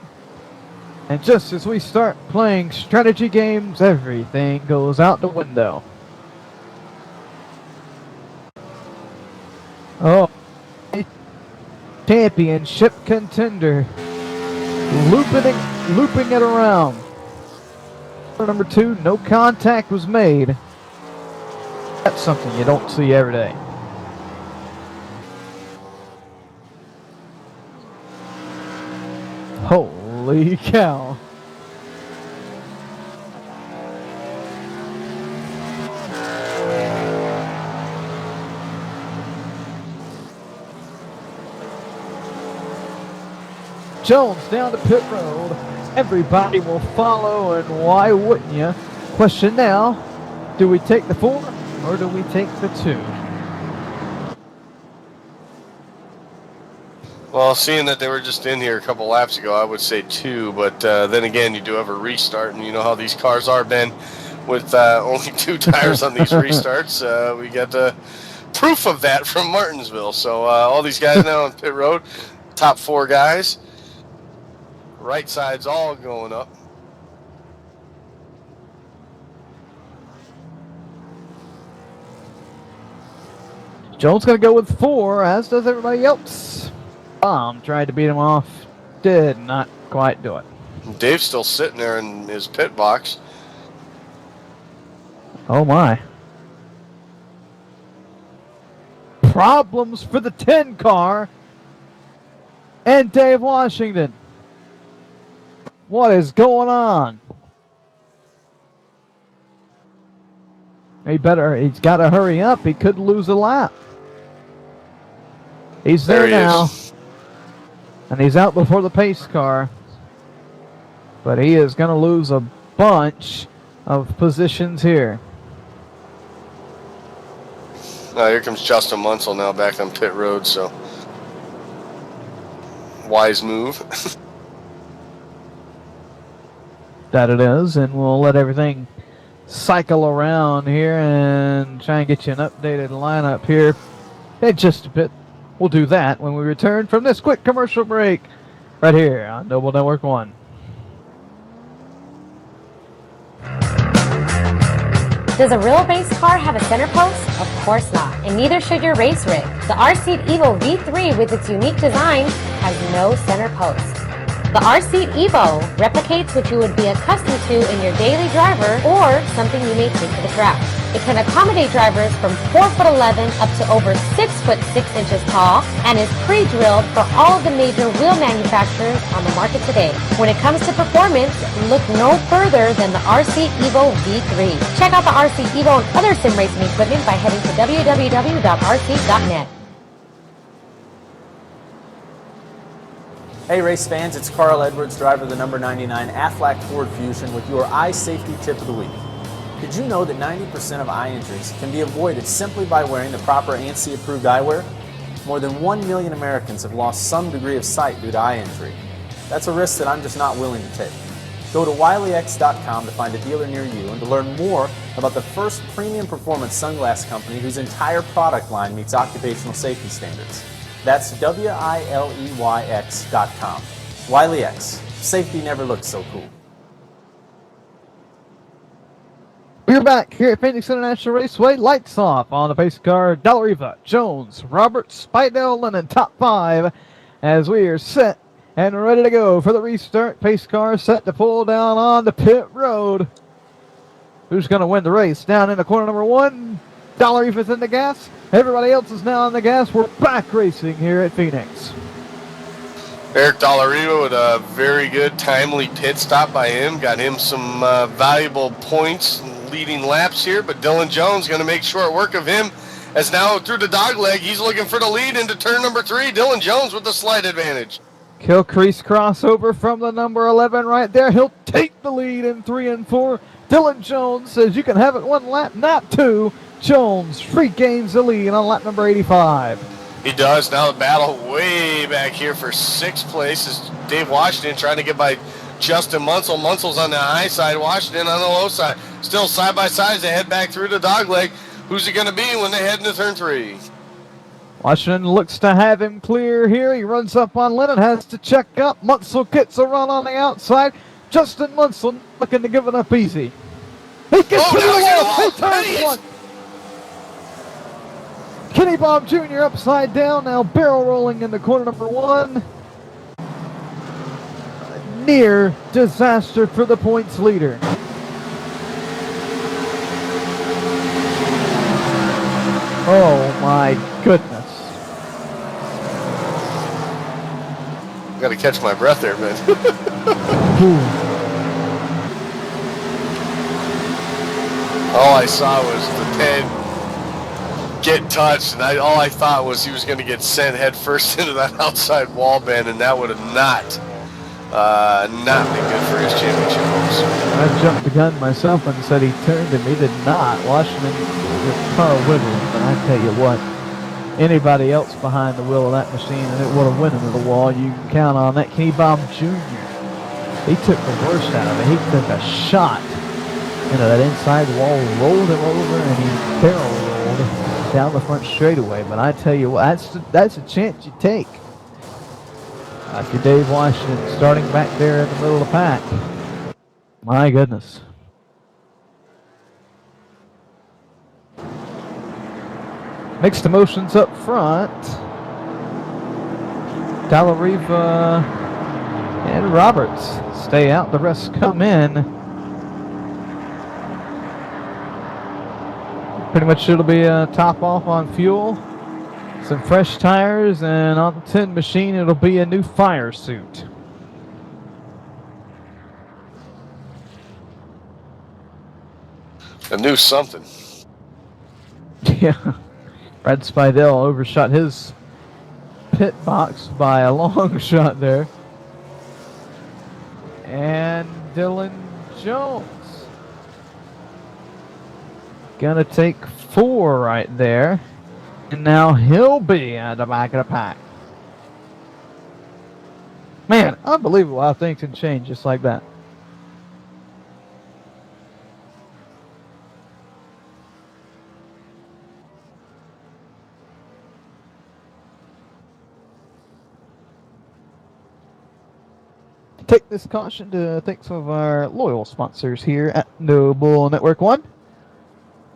And just as we start playing strategy games, everything goes out the window. Oh, championship contender. Looping it around. Number 2, no contact was made. That's something you don't see every day. Holy cow. Jones down to pit road. Everybody will follow, and why wouldn't you? Question now, do we take the 4 or do we take the 2? Well, seeing that they were just in here a couple laps ago, I would say 2. But then again, you do have a restart, and you know how these cars are, Ben, with only 2 tires on these restarts. We got proof of that from Martinsville. So all these guys now on pit road, top 4 guys. Right side's all going up. Jones going to go with 4, as does everybody else. Bomb tried to beat him off. Did not quite do it. Dave's still sitting there in his pit box. Oh my. Problems for the 10 car and Dave Washington. What is going on? He's got to hurry up. He could lose a lap. He's there now. And he's out before the pace car. But he is going to lose a bunch of positions here. Here comes Justin Munsell now back on pit road, so wise move. That it is, and we'll let everything cycle around here and try and get you an updated lineup here in just a bit. We'll do that when we return from this quick commercial break right here on Noble Network 1. Does a real race car have a center post? Of course not, and neither should your race rig. The R-Seat Evo V3 with its unique design has no center post. The R-Seat Evo replicates what you would be accustomed to in your daily driver or something you may take to the track. It can accommodate drivers from 4'11" up to over 6'6" tall and is pre-drilled for all of the major wheel manufacturers on the market today. When it comes to performance, look no further than the R-Seat Evo V3. Check out the R-Seat Evo and other sim racing equipment by heading to www.rseat.net. Hey race fans, it's Carl Edwards, driver of the number 99 Aflac Ford Fusion with your eye safety tip of the week. Did you know that 90% of eye injuries can be avoided simply by wearing the proper ANSI approved eyewear? More than 1 million Americans have lost some degree of sight due to eye injury. That's a risk that I'm just not willing to take. Go to wileyx.com to find a dealer near you and to learn more about the first premium performance sunglass company whose entire product line meets occupational safety standards. That's WILEYX.com. Wiley X. Safety never looked so cool. We're back here at Phoenix International Raceway. Lights off on the pace car. Dallariva, Jones, Roberts, Spidell, Lennon, top 5 as we are set and ready to go for the restart. Pace car set to pull down on the pit road. Who's going to win the race? Down in the corner number 1. Dallariva's in the gas. Everybody else is now on the gas. We're back racing here at Phoenix. Eric Dollarito with a very good, timely pit stop by him. Got him some valuable points leading laps here, but Dylan Jones going to make short work of him as now through the dog leg, he's looking for the lead into turn number 3. Dylan Jones with the slight advantage. Kilcrease crossover from the number 11 right there. He'll take the lead in 3 and 4. Dylan Jones says you can have it 1 lap, not 2. Jones regains the lead on lap number 85. He does. Now the battle way back here for 6th place is Dave Washington trying to get by Justin Munsell. Munsell's on the high side, Washington on the low side. Still side by side as they head back through the dog leg. Who's it going to be when they head into turn 3? Washington looks to have him clear here. He runs up on Lennon, has to check up. Munsell gets a run on the outside. Justin Munsell looking to give it up easy. He gets to the wall. He turns one. Kenny Bob Jr. upside down, now barrel rolling into corner number 1. Near disaster for the points leader. Oh my goodness. Got to catch my breath there, man. All I saw was the 10 get touched, and all I thought was he was going to get sent head first into that outside wall bend, and that would have not been good for his championship hopes. I jumped the gun myself and said he turned him. He did not. Washington with car wiggled, but I tell you what, anybody else behind the wheel of that machine and it would have went into the wall. You can count on that. Kenny Bob Jr. He took the worst out of it. He took a shot into that inside wall, rolled him over, and he barrel rolled down the front straightaway. But I tell you what, that's a chance you take. After Dave Washington starting back there in the middle of the pack. My goodness. Mixed emotions up front. Dalariva and Roberts stay out. The rest come in. Pretty much it'll be a top off on fuel. Some fresh tires, and on the 10 machine it'll be a new fire suit. A new something. Yeah. Brad Spidell overshot his pit box by a long shot there. And Dylan Jones. Gonna take 4 right there. And now he'll be at the back of the pack. Man, unbelievable how things can change just like that. Take this caution to thank some of our loyal sponsors here at Noble Network One.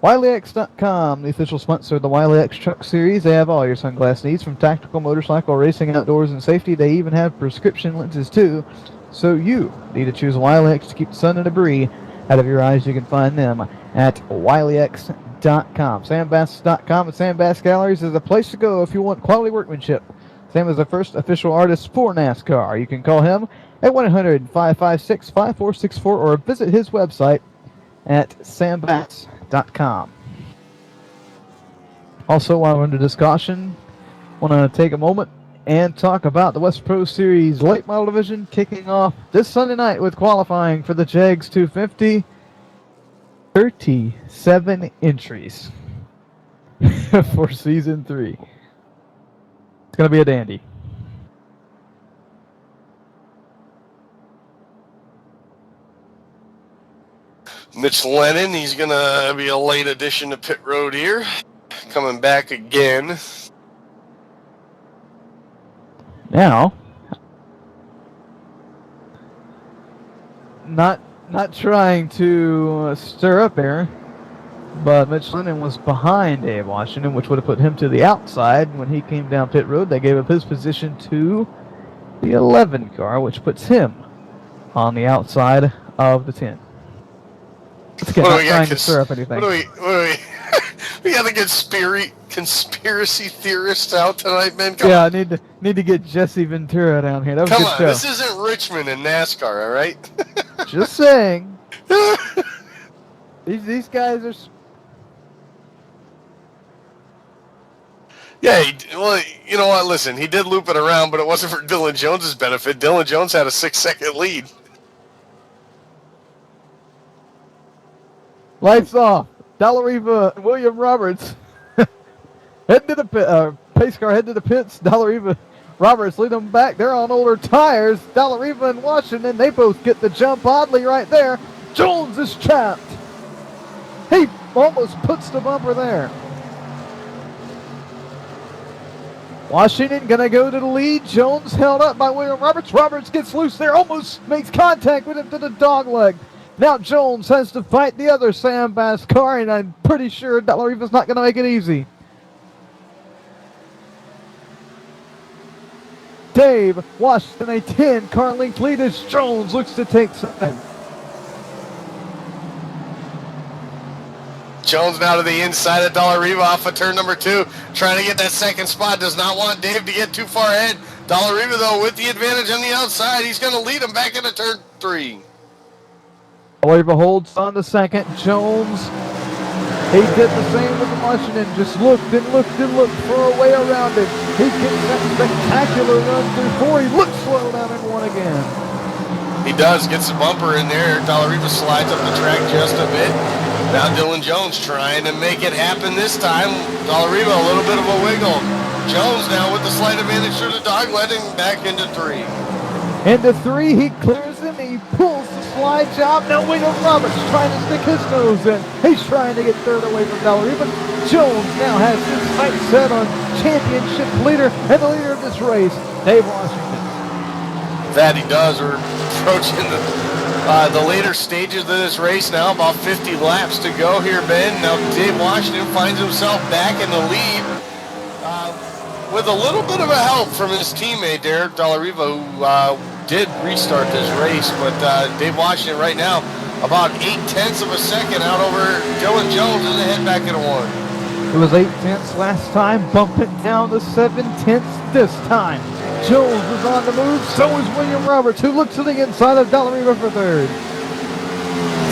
WileyX.com, the official sponsor of the WileyX Truck Series. They have all your sunglass needs, from tactical, motorcycle, racing, outdoors, and safety. They even have prescription lenses too. So you need to choose WileyX to keep the sun and debris out of your eyes. You can find them at WileyX.com. SamBass.com and Sam Bass Galleries is a place to go if you want quality workmanship. Sam is the first official artist for NASCAR. You can call him at 1-800-556-5464 or visit his website at sambass.com. Also, while we're under discussion, I want to take a moment and talk about the West Pro Series late model division kicking off this Sunday night with qualifying for the JEGS 250. 37 entries for Season 3. It's going to be a dandy. Mitch Lennon, he's going to be a late addition to pit road here. Coming back again. Now, not trying to stir up air, but Mitch Lennon was behind Dave Washington, which would have put him to the outside. When he came down pit road, they gave up his position to the 11 car, which puts him on the outside of the 10. Again, not trying to stir up anything. We got the conspiracy theorists out tonight, man. Yeah, I need to get Jesse Ventura down here. That was a Come good on, show. this isn't Richmond in NASCAR, all right? Just saying. These guys are. Yeah, well, you know what? Listen, he did loop it around, but it wasn't for Dylan Jones's benefit. Dylan Jones had a 6-second lead. Lights off. Dallariva and William Roberts heading to the pit. Pace car heading to the pits. Dallariva, Roberts lead them back. They're on older tires. Dallariva and Washington, they both get the jump oddly right there. Jones is trapped. He almost puts the bumper there. Washington gonna go to the lead. Jones held up by William Roberts. Roberts gets loose there, almost makes contact with him to the dog leg. Now Jones has to fight the other Sam Bass car, and I'm pretty sure Dallariva's not gonna make it easy. Dave Washington, a 10 car length lead as Jones looks to take second. Jones now to the inside of Dallariva off of turn number 2, trying to get that second spot. Does not want Dave to get too far ahead. Dallariva, though, with the advantage on the outside. He's going to lead him back into turn 3. Dallariva holds on to second. Jones, he did the same with Washington. Just looked and looked and looked for a way around it. He gets that spectacular run through 4. He looks slow down in 1 again. He does, gets the bumper in there. Dallariva slides up the track just a bit. Now Dylan Jones trying to make it happen this time. Dallariva a little bit of a wiggle. Jones now with the slight advantage through the dog, letting back into 3. Into 3, he clears him. He pulls the slide job. Now William Roberts trying to stick his nose in. He's trying to get third away from Dallariva. Jones now has his sights set on championship leader and the leader of this race, Dave Washington. That he does. We're approaching the later stages of this race now. About 50 laps to go here, Ben. Now Dave Washington finds himself back in the lead with a little bit of a help from his teammate Derek Dallariva, who did restart this race. But Dave Washington right now about 0.8 of a second out over Dylan Jones as they head back into 1. It was 0.8 last time, bumping down to 0.7 this time. Jones is on the move, so is William Roberts, who looks to the inside of Dallariva for third.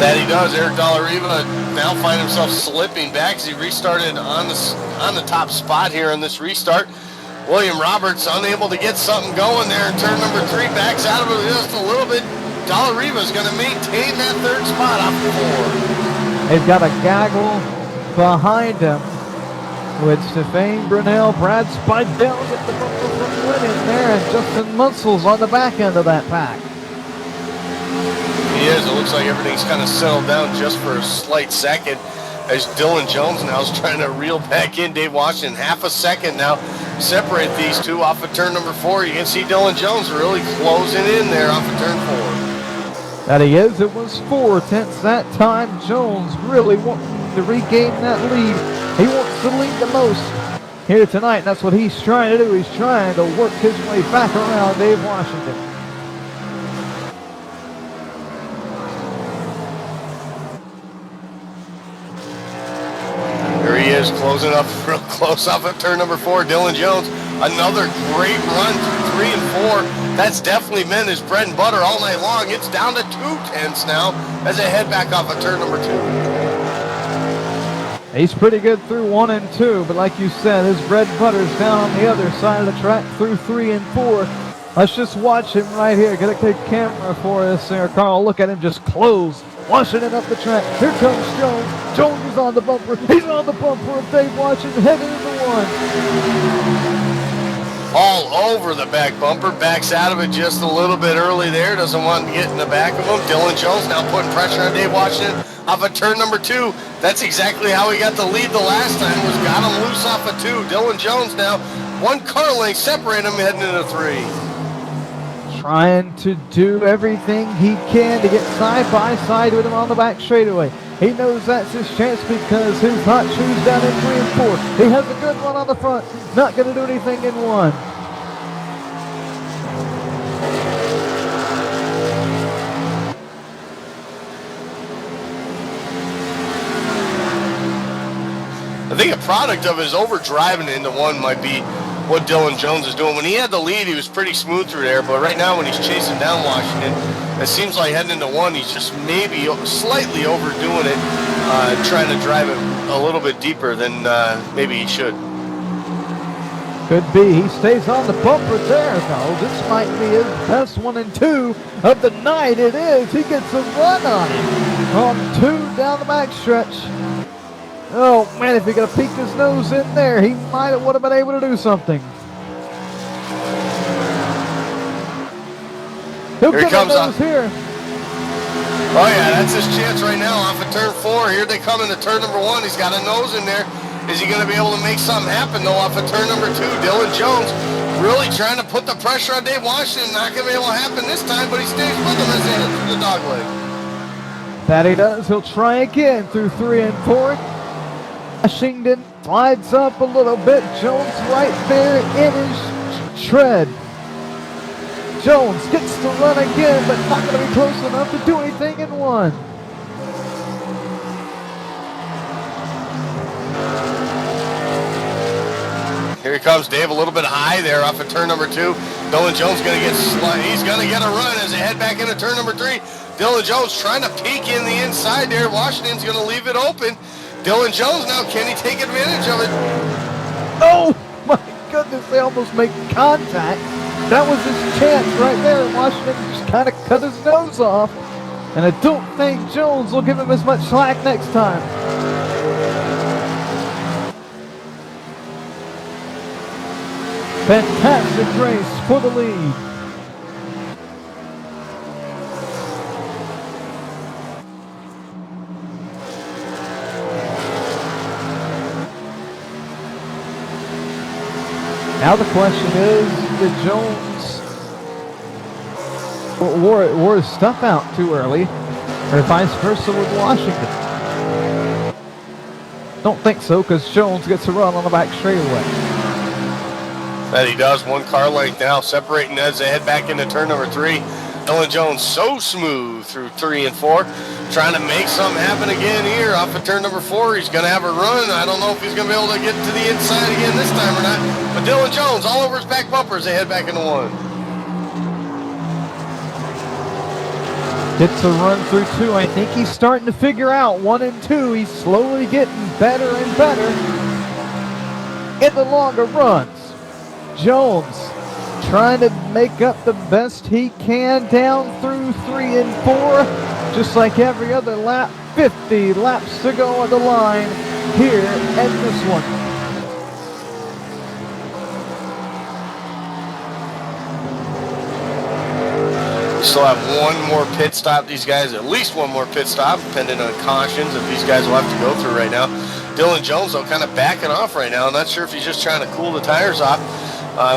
That he does. Eric Dallariva now find himself slipping back as he restarted on the top spot here in this restart. William Roberts unable to get something going there in turn number 3, backs out of it just a little bit. Dallariva is going to maintain that third spot off the 4. They've got a gaggle behind him with Stefan Brunel, Brad Spidell at the bumper from winning there, and Justin Munsell's on the back end of that pack. He is. It looks like everything's kind of settled down just for a slight second as Dylan Jones now is trying to reel back in Dave Washington. Half a second now separate these two off of turn number 4. You can see Dylan Jones really closing in there off of turn 4. That he is. It was 4/10 that time. Jones really wanting to regain that lead. He wants to lead the most here tonight, and that's what he's trying to do. He's trying to work his way back around Dave Washington. Here he is, closing up real close off of turn number 4. Dylan Jones, another great run through 3 and 4. That's definitely been his bread and butter all night long. It's down to 2/10 now as they head back off of turn number 2. He's pretty good through 1 and 2, but like you said, his bread and butter's down on the other side of the track through 3 and 4. Let's just watch him right here. Get a good camera for us there, Carl. Look at him just close. Washington up the track. Here comes Jones. Jones is on the bumper. He's on the bumper of Dave Washington heading into 1. All over the back bumper. Backs out of it just a little bit early there. Doesn't want to get in the back of him. Dylan Jones now putting pressure on Dave Washington off of turn number 2. That's exactly how he got the lead the last time, was got him loose off of 2. Dylan Jones now 1 car length separating him heading into 3. Trying to do everything he can to get side by side with him on the back straightaway. He knows that's his chance because his hot shoes down in 3 and 4. He has a good one on the front. Not going to do anything in 1. think a product of his overdriving into one might be what Dylan Jones is doing. When he had the lead, he was pretty smooth through there, but right now when he's chasing down Washington, it seems like heading into one, he's just maybe slightly overdoing it, trying to drive it a little bit deeper than maybe he should. Could be. He stays on the bumper there, though. This might be his best 1 and 2 of the night. It is. He gets a run on him on 2 down the backstretch. Oh, man, if he could have peeked his nose in there, he would have been able to do something. He'll Here he get comes a nose here. Oh, yeah, that's his chance right now off of turn 4. Here they come into turn number 1. He's got a nose in there. Is he going to be able to make something happen, though, off of turn number 2? Dylan Jones really trying to put the pressure on Dave Washington. Not going to be able to happen this time, but he stays with him as he heads through the dog leg. That he does. He'll try again through 3 and 4. Washington slides up a little bit. Jones right there in his tread. Jones gets to run again, but not going to be close enough to do anything in one. Here he comes, Dave, a little bit high there off of turn number 2. Dylan Jones going to get he's going to get a run as they head back into turn number 3. Dylan Jones trying to peek in the inside there. Washington's going to leave it open. Dylan Jones now, can he take advantage of it? Oh my goodness, they almost make contact. That was his chance right there. Washington just kind of cut his nose off. And I don't think Jones will give him as much slack next time. Fantastic race for the lead. Now the question is, did Jones wore his stuff out too early, or vice versa with Washington? Don't think so, because Jones gets a run on the back straightaway. That he does. 1 car length now, separating as they head back into turn number 3. Dylan Jones so smooth through 3 and 4. Trying to make something happen again here off of turn number 4. He's going to have a run. I don't know if he's going to be able to get to the inside again this time or not. But Dylan Jones all over his back bumper as they head back into 1. Gets a run through 2. I think he's starting to figure out 1 and 2. He's slowly getting better and better in the longer runs. Jones trying to make up the best he can down through 3 and 4. Just like every other lap, 50 laps to go on the line here at this one. We still have 1 more pit stop. These guys, at least 1 more pit stop, depending on cautions that these guys will have to go through right now. Dylan Jones, though, kind of backing off right now. I'm not sure if he's just trying to cool the tires off.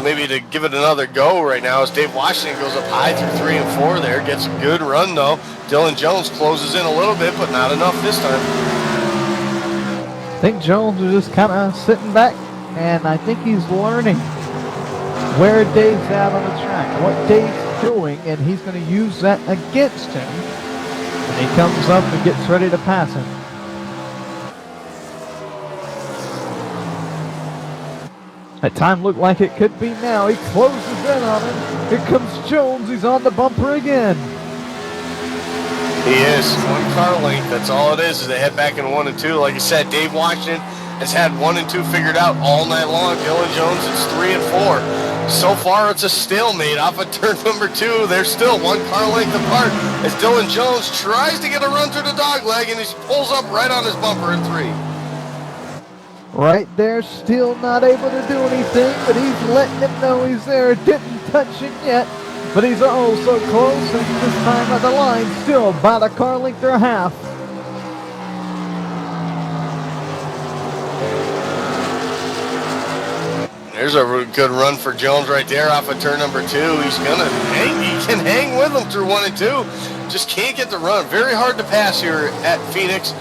Maybe to give it another go right now as Dave Washington goes up high through 3 and 4 there. Gets a good run, though. Dylan Jones closes in a little bit, but not enough this time. I think Jones is just kind of sitting back, and I think he's learning where Dave's at on the track, what Dave's doing, and he's going to use that against him when he comes up and gets ready to pass him. That time looked like it could be now. He closes in on him. Here comes Jones. He's on the bumper again. He is. 1 car length. That's all it is they head back in 1 and 2. Like I said, Dave Washington has had 1 and 2 figured out all night long. Dylan Jones, it's 3 and 4. So far, it's a stalemate off of turn number 2. They're still 1 car length apart as Dylan Jones tries to get a run through the dog leg, and he pulls up right on his bumper in 3. Right there, still not able to do anything, but he's letting him know he's there. Didn't touch him yet, but he's oh so close, and this time at the line, still about a car length or a half. There's a good run for Jones right there off of turn number 2. He's gonna hang. He can hang with him through 1 and 2. Just can't get the run. Very hard to pass here at Phoenix.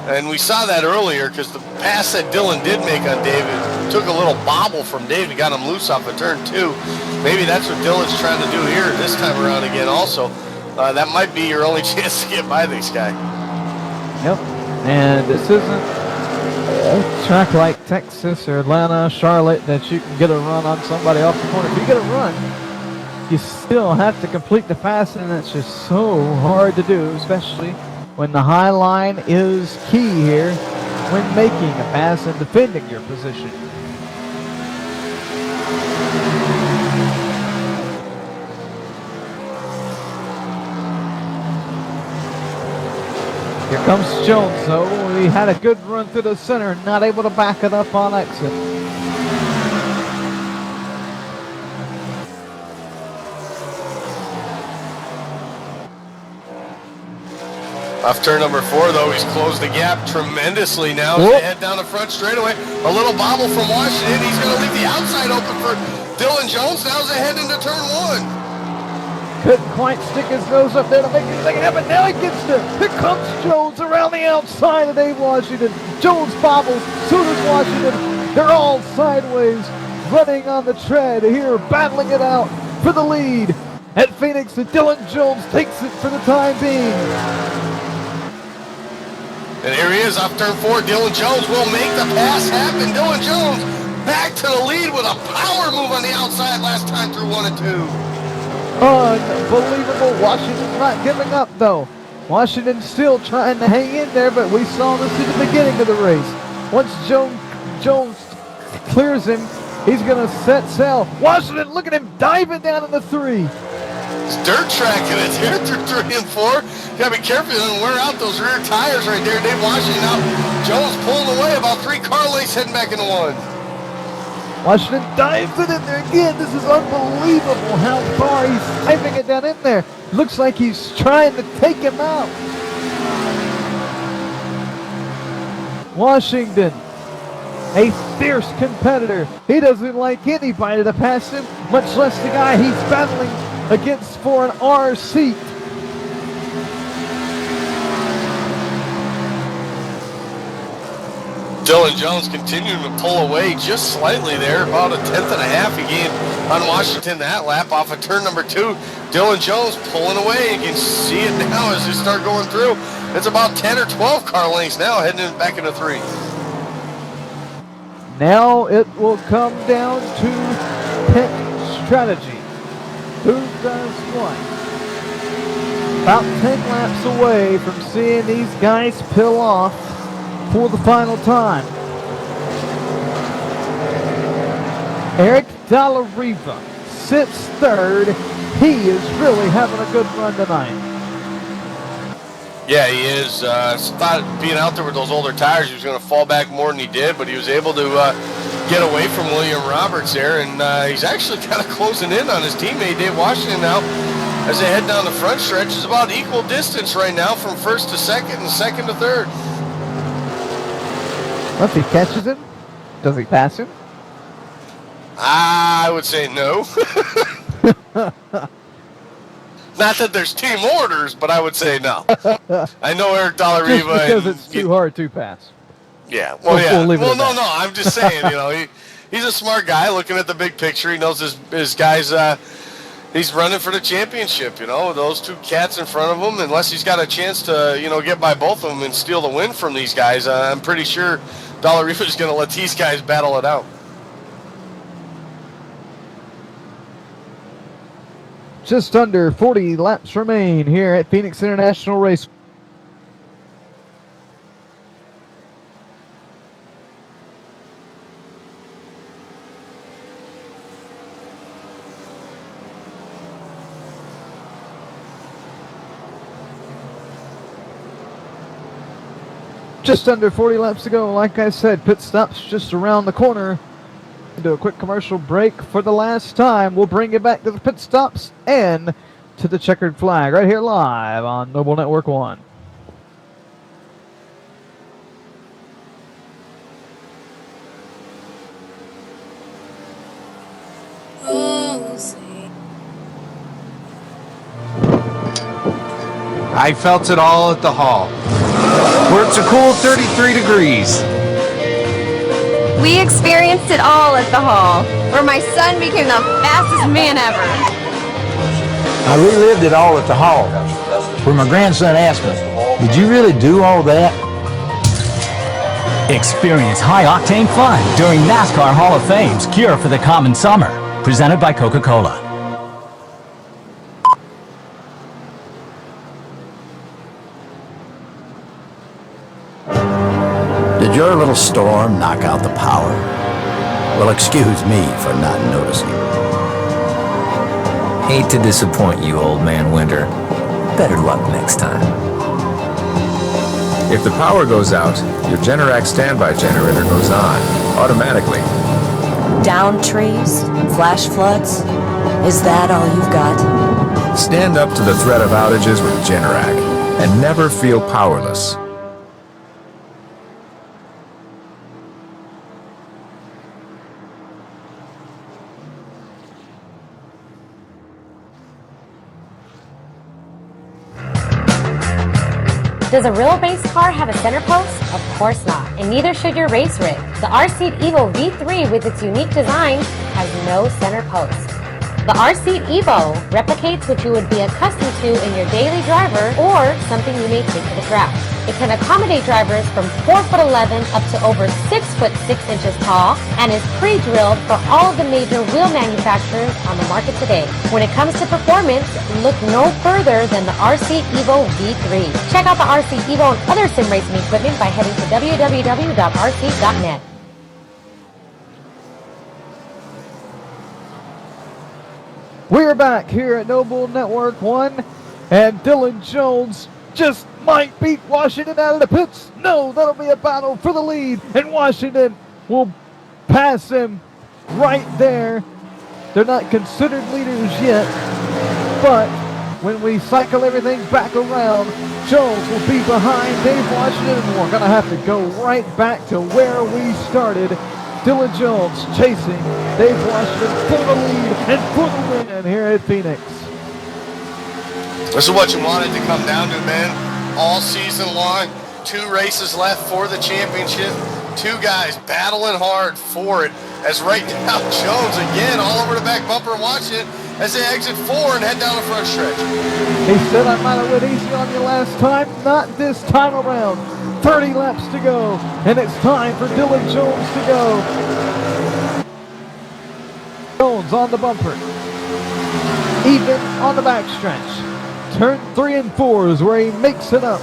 And we saw that earlier because the pass that Dylan did make on David took a little bobble from Dave. He got him loose off of turn 2. Maybe that's what Dylan's trying to do here this time around again also. That might be your only chance to get by this guy. Yep. And this isn't A track like Texas or Atlanta, Charlotte, that you can get a run on somebody off the corner. If you get a run, you still have to complete the pass, and it's just so hard to do, especially when the high line is key here when making a pass and defending your position. Here comes Jones, though. He had a good run through the center, not able to back it up on exit. Off turn number 4, though, he's closed the gap tremendously now. As they head down the front straightaway. A little bobble from Washington. He's going to leave the outside open for Dylan Jones now as they head into turn 1. Couldn't quite stick his nose up there to make anything happen. Now he gets there. Here comes Jones around the outside of Dave Washington. Jones bobbles. So does Washington. They're all sideways, running on the tread here, battling it out for the lead at Phoenix. And Dylan Jones takes it for the time being. And here he is off turn 4. Dylan Jones will make the pass happen. Dylan Jones back to the lead with a power move on the outside last time through 1 and 2. Unbelievable. Washington's not giving up, though. Washington's still trying to hang in there, but we saw this at the beginning of the race. Once Jones clears him, he's going to set sail. Washington, look at him diving down in the 3. It's dirt track and it's here through 3 and 4. You gotta be careful and wear out those rear tires right there. Dave Washington now. Jones pulling away about 3 car lengths heading back into 1. Washington dives it in there again. This is unbelievable how far he's diving it down in there. Looks like he's trying to take him out. Washington, a fierce competitor. He doesn't like anybody to pass him, much less the guy he's battling against for an R seat. Dylan Jones continuing to pull away just slightly there, about a 1/10 and a half he gained on Washington that lap off of turn number 2. Dylan Jones pulling away. You can see it now as they start going through. It's about 10 or 12 car lengths now heading back into 3. Now it will come down to pit strategy. Who does what? About 10 laps away from seeing these guys peel off for the final time. Eric Dalla-Riva sits 3rd. He is really having a good run tonight. Yeah, he is. Thought being out there with those older tires, he was going to fall back more than he did, but he was able to get away from William Roberts there, and he's actually kind of closing in on his teammate Dave Washington now as they head down the front stretch. It's about equal distance right now from 1st to 2nd and 2nd to 3rd. If he catches him, does he pass him? I would say no. Not that there's team orders, but I would say no. I know Eric Dalla-Riva. Just because it's too hard to pass. Yeah. Well, yeah. Well, no. I'm just saying, he's a smart guy looking at the big picture. He knows his guys. He's running for the championship, with those 2 cats in front of him. Unless he's got a chance to, get by both of them and steal the win from these guys, I'm pretty sure Dalla-Riva is going to let these guys battle it out. Just under 40 laps remain here at Phoenix International Race. Just under 40 laps to go. Like I said, pit stops just around the corner. Do a quick commercial break for the last time. We'll bring you back to the pit stops and to the checkered flag right here live on Noble Network 1. I felt it all at the hall, where it's a cool 33 degrees. We experienced it all at the hall, where my son became the fastest man ever. I relived it all at the hall, where my grandson asked me, "Did you really do all that?" Experience high-octane fun during NASCAR Hall of Fame's Cure for the Common Summer, presented by Coca-Cola. Did your little storm knock out the power? Well, excuse me for not noticing. Hate to disappoint you, old man Winter. Better luck next time. If the power goes out, your Generac standby generator goes on, automatically. Down trees? Flash floods? Is that all you've got? Stand up to the threat of outages with Generac, and never feel powerless. Does a real base car have a center post? Of course not, and neither should your race rig. The R-Seat Evo V3 with its unique design has no center post. The R-Seat Evo replicates what you would be accustomed to in your daily driver or something you may take to the track. It can accommodate drivers from 4'11" up to over 6'6" tall and is pre-drilled for all of the major wheel manufacturers on the market today. When it comes to performance, look no further than the R-Seat Evo V3. Check out the R-Seat Evo and other sim racing equipment by heading to www.rseat.net. We're back here at Noble Network 1, and Dylan Jones just might beat Washington out of the pits. No, that'll be a battle for the lead, and Washington will pass him right there. They're not considered leaders yet, but when we cycle everything back around, Jones will be behind Dave Washington, and we're going to have to go right back to where we started. Dylan Jones chasing Dave Washington for the lead and for the win here at Phoenix. This is what you wanted to come down to, man. All season long, 2 races left for the championship. 2 guys battling hard for it. As right now, Jones again all over the back bumper watching it as they exit 4 and head down the front stretch. He said, I might have went easy on you last time. Not this time around. 30 laps to go, and it's time for Dylan Jones to go. Jones on the bumper. Even on the backstretch. Turn 3 and 4 is where he makes it up.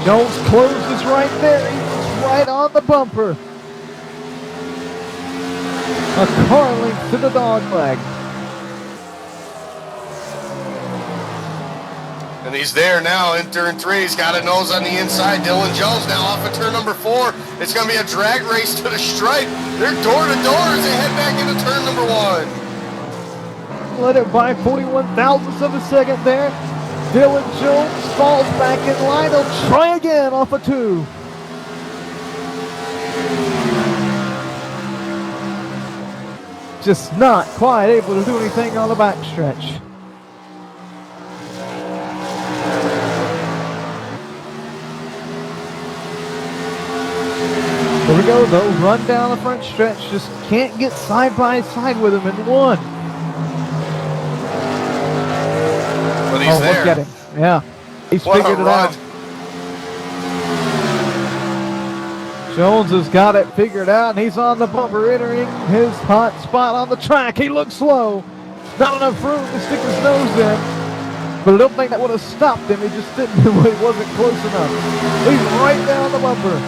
Jones closes right there. He's right on the bumper. A car length to the dog leg. And he's there now in turn 3. He's got a nose on the inside. Dylan Jones now off of turn number 4. It's going to be a drag race to the stripe. They're door to door as they head back into turn number 1. Let it by 41 thousandths of a second there. Dylan Jones falls back in line. He'll try again off of 2. Just not quite able to do anything on the backstretch. There we go, though. Run down the front stretch. Just can't get side by side with him in 1. But he's there. Look at him. Yeah. He's figured it out. Jones has got it figured out, and he's on the bumper, entering his hot spot on the track. He looks slow. Not enough room to stick his nose in. But I don't think that would have stopped him. He just didn't. He wasn't close enough. He's right down the bumper.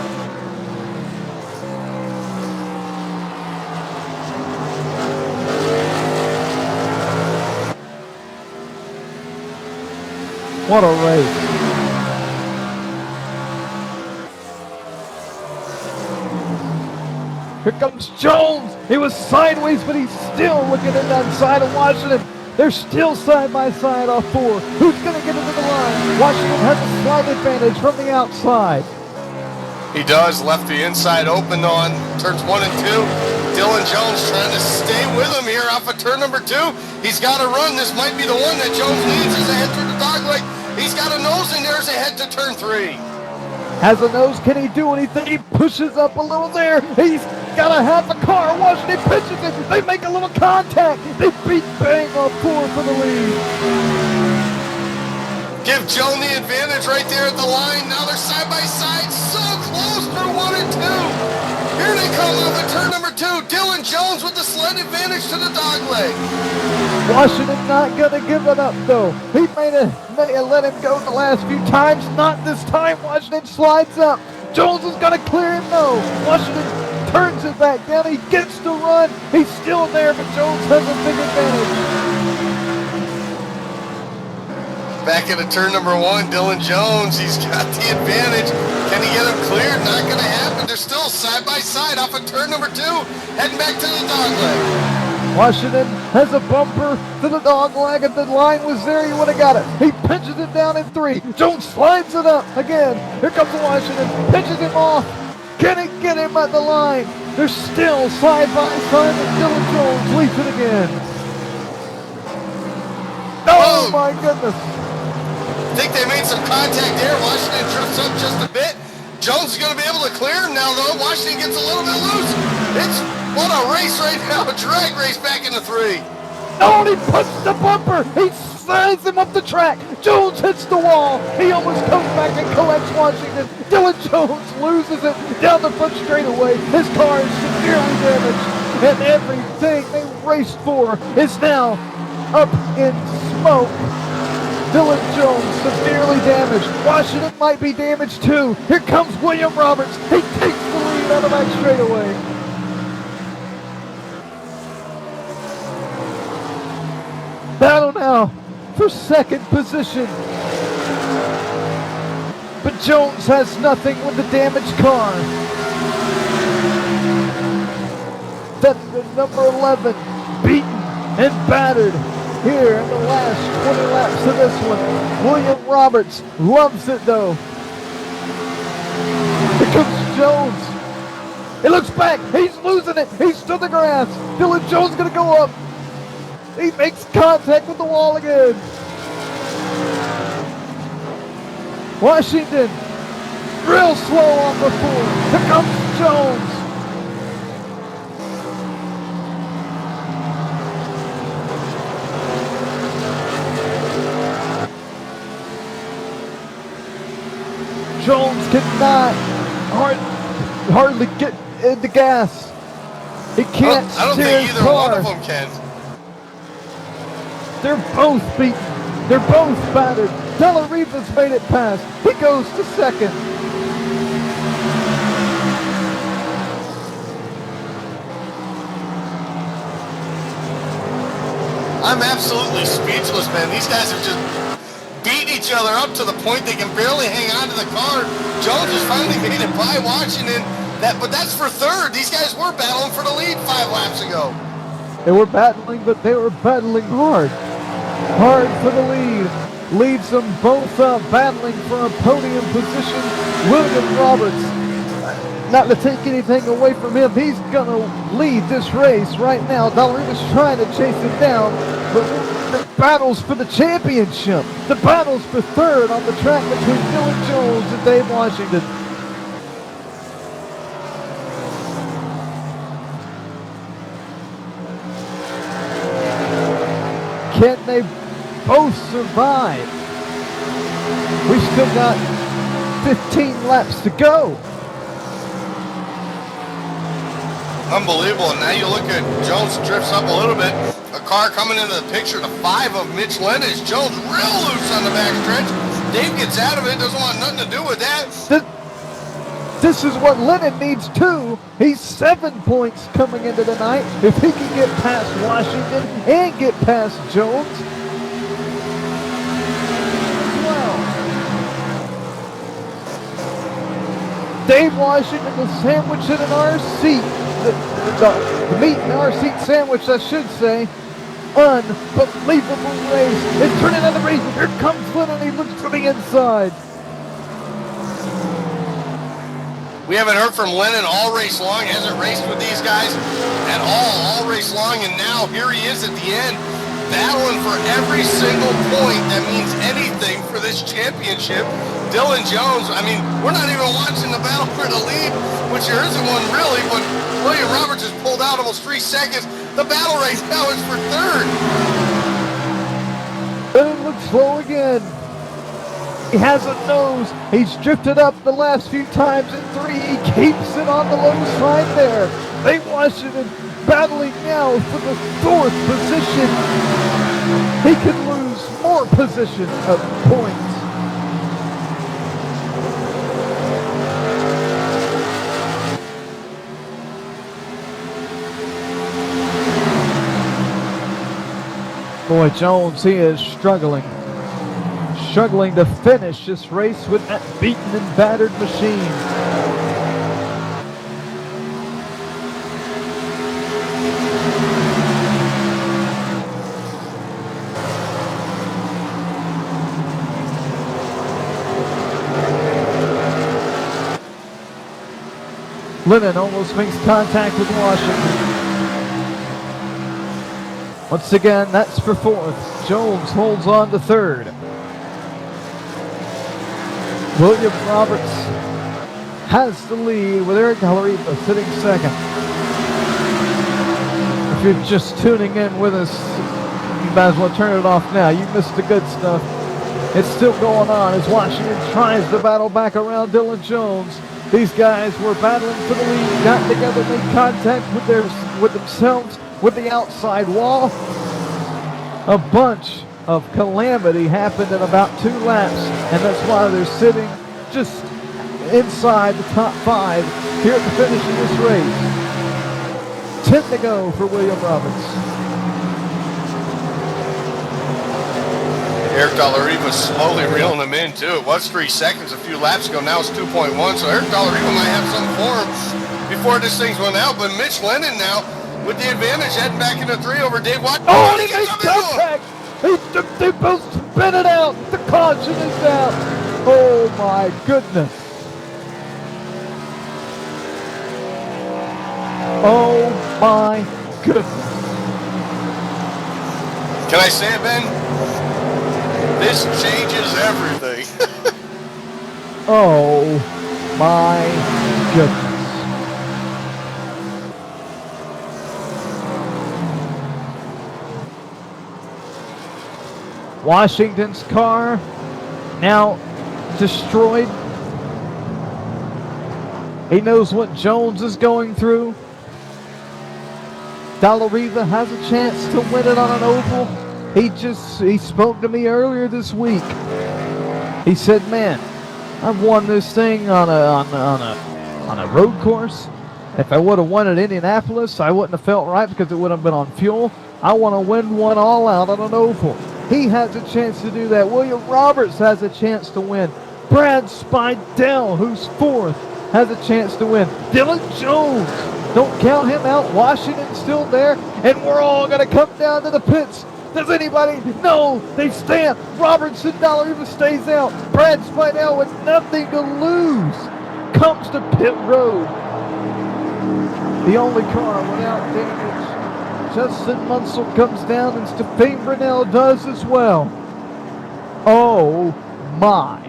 What a race. Here comes Jones. He was sideways, but he's still looking at that side of Washington. They're still side by side off 4. Who's going to get into the line? Washington has a slight advantage from the outside. He does. Left the inside open on turns 1 and 2. Dylan Jones trying to stay with him here off of turn number 2. He's got to run. This might be the one that Jones needs as they head through the dogleg. He's got a nose in there as they head to turn 3. Has a nose. Can he do anything? He pushes up a little there. He's got a half a car. Washington pitches it. They make a little contact. They beat Bang off 4 for the lead. Give Joan the advantage right there at the line. Now they're side by side. So close for 1 and 2. Here they come over turn number 2. Dylan Jones with the sled advantage to the dog leg. Washington not going to give it up, though. He may have let him go the last few times. Not this time. Washington slides up. Jones is going to clear him, though. Washington turns it back down. He gets to run. He's still there, but Jones has a big advantage. Back into turn number 1, Dylan Jones. He's got the advantage. Can he get him cleared? Not going to happen. They're still side by side off of turn number 2, heading back to the dog leg. Washington has a bumper to the dog leg. If the line was there, he would have got it. He pinches it down in 3. Jones slides it up again. Here comes Washington. Pitches him off. Can he get him at the line? They're still side by side, and Dylan Jones leads it again. Oh my goodness. I think they made some contact there. Washington drifts up just a bit. Jones is going to be able to clear him now, though. Washington gets a little bit loose. It's what a race right now. A drag race back into 3. Oh, and he pushes the bumper. He slides him up the track. Jones hits the wall. He almost comes back and collects Washington. Dylan Jones loses it down the front straightaway. His car is severely damaged. And everything they raced for is now up in smoke. Dylan Jones severely damaged. Washington might be damaged too. Here comes William Roberts. He takes the lead out of that straightaway. Battle now for second position. But Jones has nothing with the damaged car. Then the number 11, beaten and battered. Here in the last 20 laps of this one. William Roberts loves it though. Here comes Jones. He looks back. He's losing it. He's to the grass. Dylan Jones going to go up. He makes contact with the wall again. Washington real slow on the 4. Here comes Jones. Jones cannot hardly get in the gas. He can't I don't steer think his either car. one of them can. They're both beaten. They're both battered. Della Rivas made it past. He goes to second. I'm absolutely speechless, man. These guys have just beat each other up to the point they can barely hang on to the car. Jones has finally made it by Washington. But that's for third. These guys were battling for the lead 5 laps ago. They were battling, but they were battling hard. Hard for the lead. Leaves them both battling for a podium position. William Roberts, not to take anything away from him, he's going to lead this race right now. Dalariva's trying to chase him down, but the battles for the championship, the battles for third on the track between Dylan Jones and Dave Washington. Can they both survive? We still got 15 laps to go. Unbelievable. And now you look at Jones drifts up a little bit. A car coming into the picture, the 5 of Mitch Lennish. Jones real loose on the backstretch. Dave gets out of it, doesn't want nothing to do with that. This is what Lennon needs too. He's 7 points coming into the night. If he can get past Washington and get past Jones, well, Dave Washington is sandwiched in an RC, the meat and RC sandwich, I should say. Unbelievable race. It's turning out the race. Here comes Lennon. He looks to the inside. We haven't heard from Lennon all race long. He hasn't raced with these guys at all race long. And now here he is at the end. battling for every single point that means anything for this championship. Dylan Jones, I mean, we're not even watching the battle for the lead, which there isn't one really, but William Roberts has pulled out almost 3 seconds. The battle right now is for third. And it looks slow again. He has a nose. He's drifted up the last few times in 3. He keeps it on the low side there. They Washington battling now for the 4th position. He could lose more position of points. Boy, Jones, he is struggling to finish this race with that beaten and battered machine. Lennon almost makes contact with Washington. Once again, that's for 4th. Jones holds on to 3rd. William Roberts has the lead with Eric Dallariva sitting 2nd. If you're just tuning in with us, you might as well turn it off now. You missed the good stuff. It's still going on as Washington tries to battle back around Dylan Jones. These guys were battling for the lead, got together, made contact with themselves, with the outside wall. A bunch of calamity happened in about 2 laps, and that's why they're sitting just inside the top 5 here at the finish of this race. 10 to go for William Roberts. Eric Dallariva slowly reeling him in, too. It was 3 seconds a few laps ago. Now it's 2.1, so Eric Dallariva might have some for him before this thing's went out. But Mitch Lennon now with the advantage, heading back into 3 over Dave Watt. Oh, and he makes contact! They both spin it out! The caution is out! Oh my goodness! Oh my goodness! Can I say it, Ben? This changes everything. Oh my goodness! Washington's car now destroyed. He knows what Jones is going through. Dallariva has a chance to win it on an oval. He spoke to me earlier this week. He said, "Man, I've won this thing on a road course. If I would have won at Indianapolis, I wouldn't have felt right because it would have been on fuel. I want to win one all out on an oval." He has a chance to do that. William Roberts has a chance to win. Brad Spidell, who's 4th, has a chance to win. Dylan Jones, don't count him out. Washington's still there, and we're all going to come down to the pits. Does anybody? No, they stand. Roberts and Dallariva stays out. Brad Spidell with nothing to lose comes to pit road. The only car without damage. Justin Munsell comes down, and Stefan Brunel does as well. Oh my.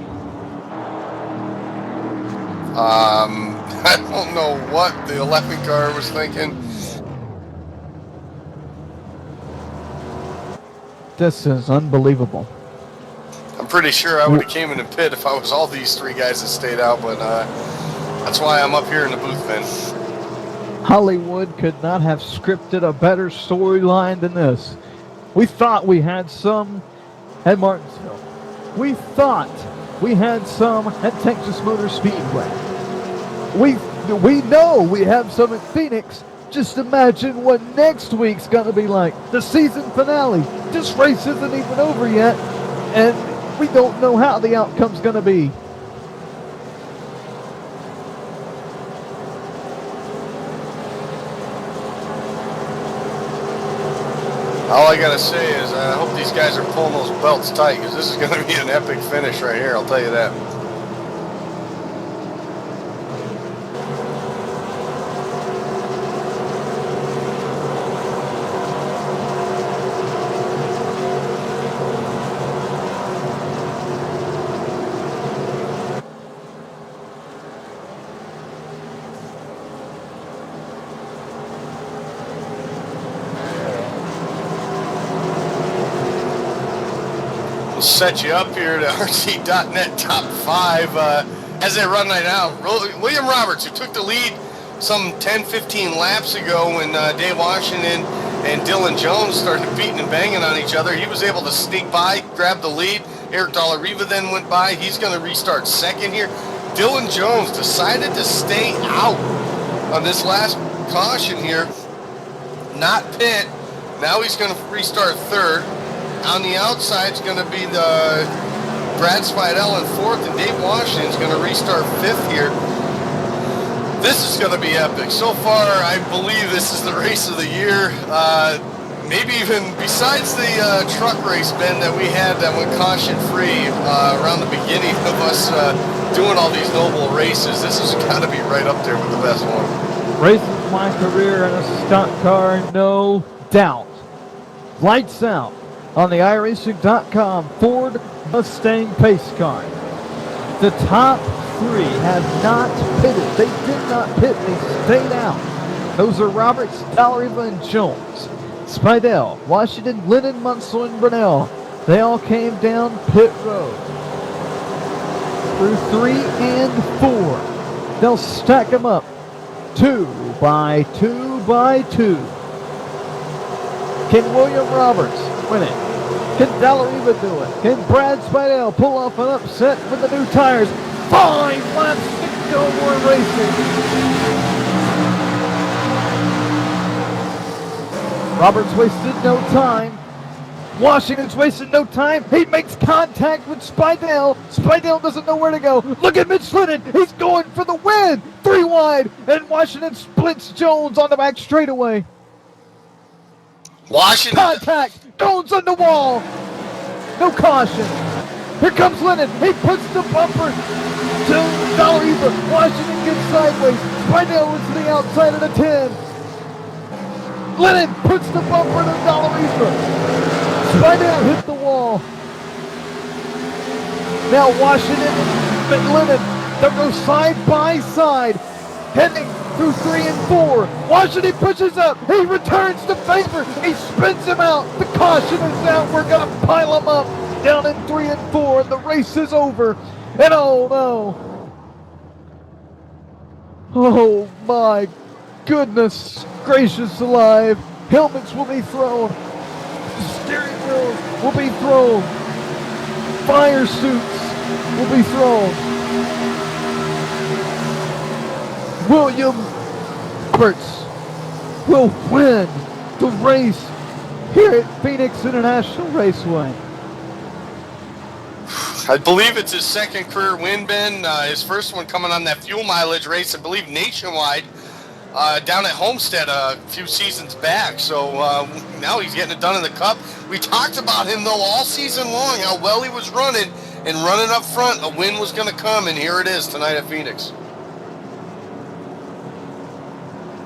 I don't know what the 11 car was thinking. This is unbelievable. I'm pretty sure I would have came in the pit if I was all these 3 guys that stayed out, but that's why I'm up here in the booth, man. Hollywood could not have scripted a better storyline than this. We thought we had some at Martinsville. We thought we had some at Texas Motor Speedway. We know we have some at Phoenix. Just imagine what next week's going to be like. The season finale. This race isn't even over yet, and we don't know how the outcome's going to be. All I gotta say is I hope these guys are pulling those belts tight, because this is going to be an epic finish right here, I'll tell you that. set you up here to RC.net top 5 as they run right now. William Roberts, who took the lead some 10-15 laps ago when Dave Washington and Dylan Jones started beating and banging on each other, he was able to sneak by, grab the lead. Eric Dallariva then went by. He's going to restart second here. Dylan Jones decided to stay out on this last caution here, not pit. Now he's going to restart third. On the outside is going to be the Brad Spidell in fourth, and Dave Washington's going to restart fifth here. This is going to be epic. So far, I believe this is the race of the year. Maybe even besides the truck race, Ben, that we had that went caution-free around the beginning of us doing all these noble races, this has got to be right up there with the best one. Race of my career in a stunt car, no doubt. Lights out on the iRacing.com Ford Mustang pace car. The top 3 have not pitted. They did not pit. They stayed out. Those are Roberts, Dallariva, and Jones. Spidell, Washington, Lennon, Munsell, and Brunell. They all came down pit road. Through 3 and 4. They'll stack them up 2 by 2 by 2. Can William Roberts win it? Can Dallariva do it? Can Brad Spidell pull off an upset with the new tires? 5 laps to go, more racing. Roberts wasted no time. Washington's wasted no time. He makes contact with Spidell. Spidell doesn't know where to go. Look at Mitch Lennon. He's going for the win. 3 wide. And Washington splits Jones on the back straightaway. Washington. Contact. Jones on the wall. No caution. Here comes Lennon. He puts the bumper to Dallariva. Washington gets sideways. Spidell is to the outside of the 10. Lennon puts the bumper to Dallariva. Spidell hit the wall. Now Washington and Lennon, they'll go side by side, heading through 3 and 4. Washington pushes up. He returns the favor. He spins him out. The caution is out. We're going to pile him up down in 3 and 4. And the race is over. And oh no. Oh my goodness gracious alive. Helmets will be thrown. Steering wheels will be thrown. Fire suits will be thrown. William Roberts will win the race here at Phoenix International Raceway. I believe it's his second career win, Ben. His first one coming on that fuel mileage race, I believe nationwide, down at Homestead a few seasons back. So now he's getting it done in the Cup. We talked about him, though, all season long, how well he was running, and running up front, a win was going to come, and here it is tonight at Phoenix.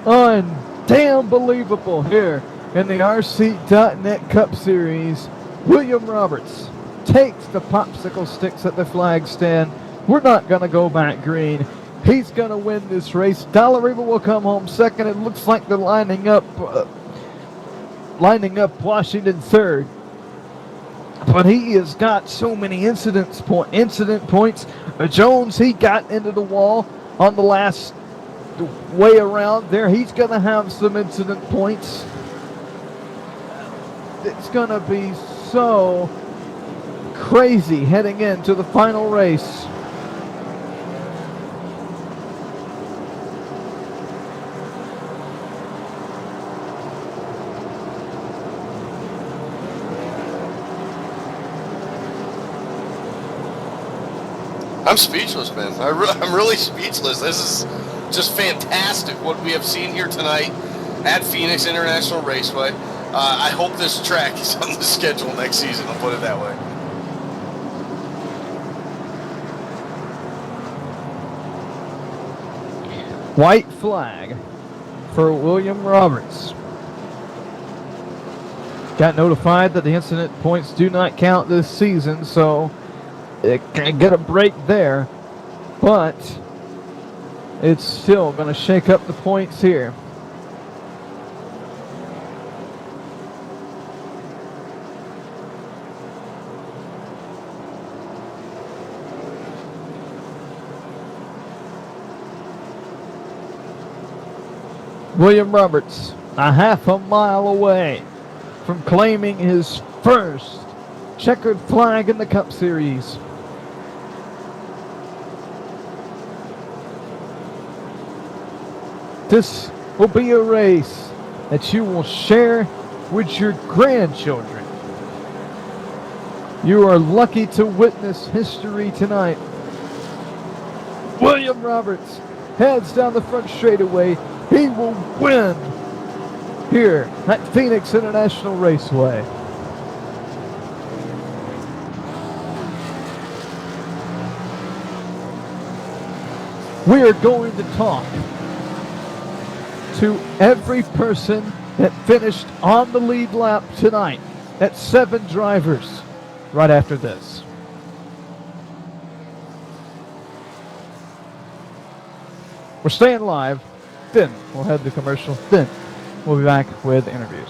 Unbelievable here in the RC.net Cup Series. William Roberts takes the popsicle sticks at the flag stand. We're not going to go back green. He's going to win this race. Dallariva will come home second. It looks like they're lining up Washington third. But he has got so many incident points. Jones, he got into the wall on the last way around there. He's going to have some incident points. It's going to be so crazy heading into the final race. I'm speechless, man. I'm really speechless. This is just fantastic what we have seen here tonight at Phoenix International Raceway. I hope this track is on the schedule next season, I'll put it that way. White flag for William Roberts. Got notified that the incident points do not count this season, so it can get a break there, but it's still going to shake up the points here. William Roberts, a half a mile away from claiming his first checkered flag in the Cup Series. This will be a race that you will share with your grandchildren. You are lucky to witness history tonight. William Roberts heads down the front straightaway. He will win here at Phoenix International Raceway. We are going to talk to every person that finished on the lead lap tonight. That's 7 drivers right after this. We're staying live. Then we'll head to commercial. Then we'll be back with interviews.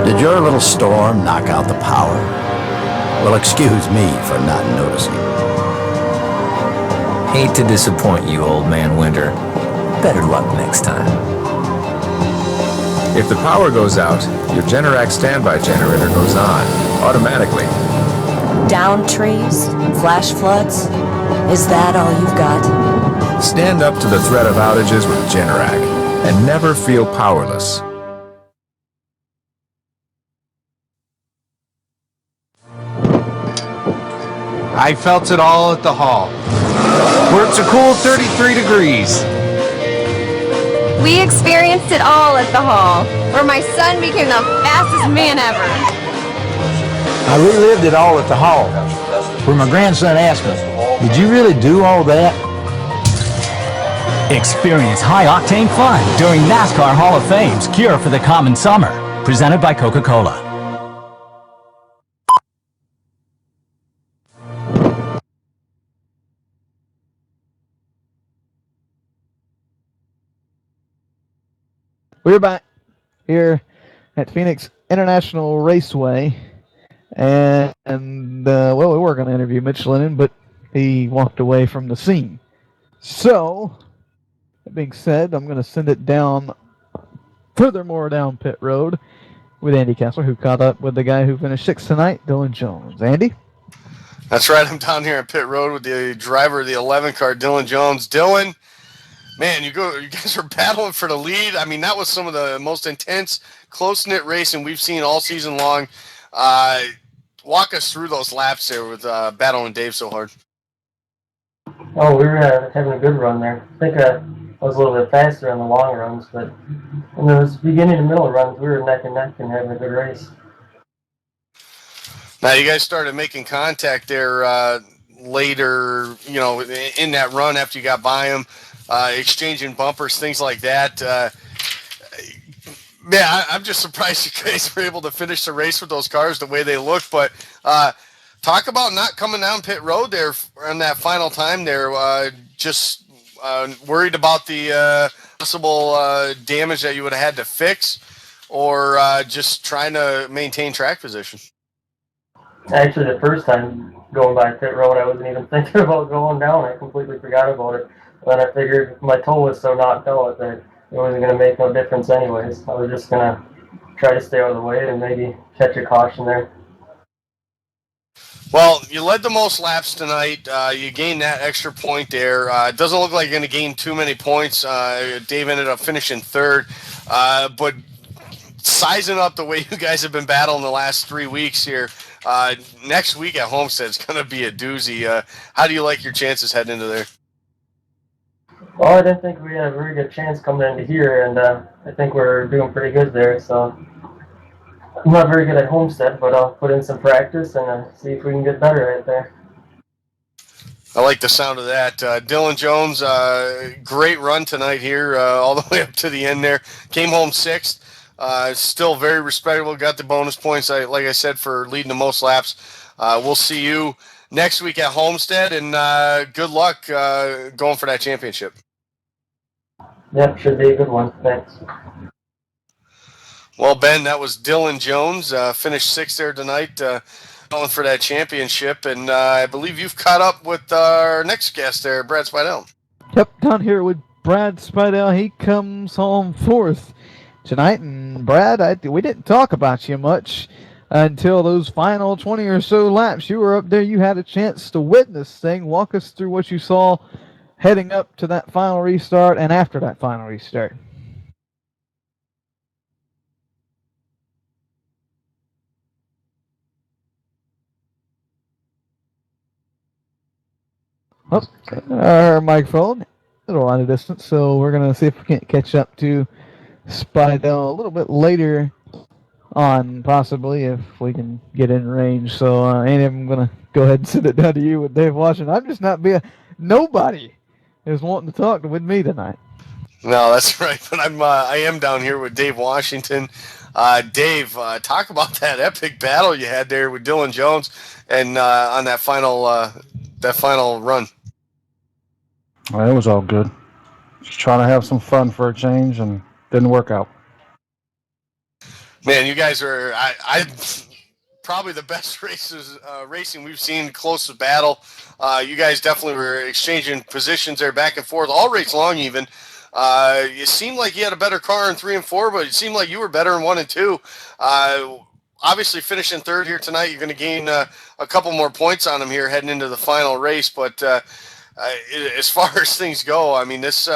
Did your little storm knock out the power? Well, excuse me for not noticing. Hate to disappoint you, old man Winter. Better luck next time. If the power goes out, your Generac standby generator goes on, automatically. Down trees? Flash floods? Is that all you've got? Stand up to the threat of outages with Generac and never feel powerless. I felt it all at the hall, where it's a cool 33 degrees. We experienced it all at the hall, where my son became the fastest man ever. I relived it all at the hall, where my grandson asked me, "Did you really do all that?" Experience high-octane fun during NASCAR Hall of Fame's Cure for the Common Summer, presented by Coca-Cola. We're back here at Phoenix International Raceway, and well, we were going to interview Mitch Lennon, but he walked away from the scene. So, that being said, I'm going to send it down, furthermore down pit road with Andy Kessler, who caught up with the guy who finished 6th tonight, Dylan Jones. Andy? That's right. I'm down here at pit road with the driver of the 11 car, Dylan Jones. Dylan, man, you guys are battling for the lead. I mean, that was some of the most intense, close-knit racing we've seen all season long. Walk us through those laps there with battling Dave so hard. Oh, we were having a good run there. I think I was a little bit faster on the long runs, but in those beginning and middle runs, we were neck and neck and having a good race. Now, you guys started making contact there later, in that run after you got by him. Exchanging bumpers, things like that. I'm just surprised you guys were able to finish the race with those cars the way they look. But talk about not coming down pit road there on that final time there. Just worried about the possible damage that you would have had to fix, or just trying to maintain track position. Actually, the first time going by pit road, I wasn't even thinking about going down. I completely forgot about it. Then I figured my toe was so knocked out that it wasn't going to make no difference anyways. I was just going to try to stay out of the way and maybe catch a caution there. Well, you led the most laps tonight. You gained that extra point there. It doesn't look like you're going to gain too many points. Dave ended up finishing third. But sizing up the way you guys have been battling the last 3 weeks here, next week at Homestead is going to be a doozy. How do you like your chances heading into there? Well, I didn't think we had a very good chance coming into here, and I think we're doing pretty good there. So I'm not very good at Homestead, but I'll put in some practice and see if we can get better right there. I like the sound of that. Dylan Jones, great run tonight here, all the way up to the end there. Came home sixth. Still very respectable. Got the bonus points, like I said, for leading the most laps. We'll see you next week at Homestead, and good luck going for that championship. Yep, should be a good one. Thanks. Well, Ben, that was Dylan Jones. Finished sixth there tonight, going for that championship. And I believe you've caught up with our next guest there, Brad Spidell. Yep, down here with Brad Spidell. He comes home fourth tonight. And Brad, we didn't talk about you much until those final 20 or so laps. You were up there. You had a chance to witness thing. Walk us through what you saw heading up to that final restart and after that final restart. Oh, our microphone, a little out of distance, so we're going to see if we can't catch up to Spidell a little bit later on, possibly, if we can get in range. So, Andy, I'm going to go ahead and send it down to you with Dave Washington. I'm just not being... Nobody is wanting to talk with me tonight. No, that's right, but I am down here with Dave Washington. Dave, talk about that epic battle you had there with Dylan Jones and on that final run. Well, it was all good. Just trying to have some fun for a change, and didn't work out. Man, you guys are I probably the best racing we've seen, close to battle. You guys definitely were exchanging positions there back and forth all race long even. It seemed like you had a better car in 3 and 4, but it seemed like you were better in 1 and 2. Obviously finishing third here tonight, you're going to gain a couple more points on them here heading into the final race. But as far as things go, I mean, this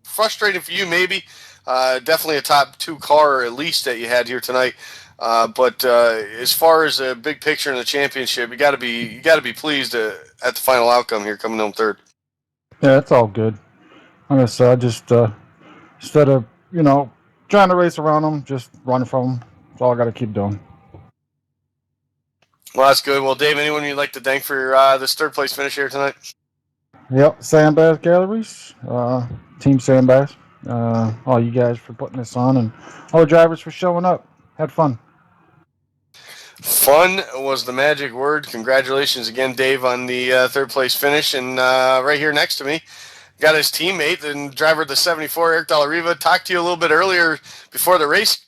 frustrating for you maybe. Definitely a top 2 car at least that you had here tonight. But as far as a big picture in the championship, you got to be pleased at the final outcome here, coming home third. Yeah, it's all good. Like I said, just instead of trying to race around them, just run from them. That's all I got to keep doing. Well, that's good. Well, Dave, anyone you'd like to thank for this third place finish here tonight? Yep, Sandbass Galleries, Team Sandbass, all you guys for putting this on, and all the drivers for showing up. Had fun. Fun was the magic word. Congratulations again, Dave, on the third place finish. And right here next to me, got his teammate and driver of the 74, Eric Dalla Riva. Talked to you a little bit earlier before the race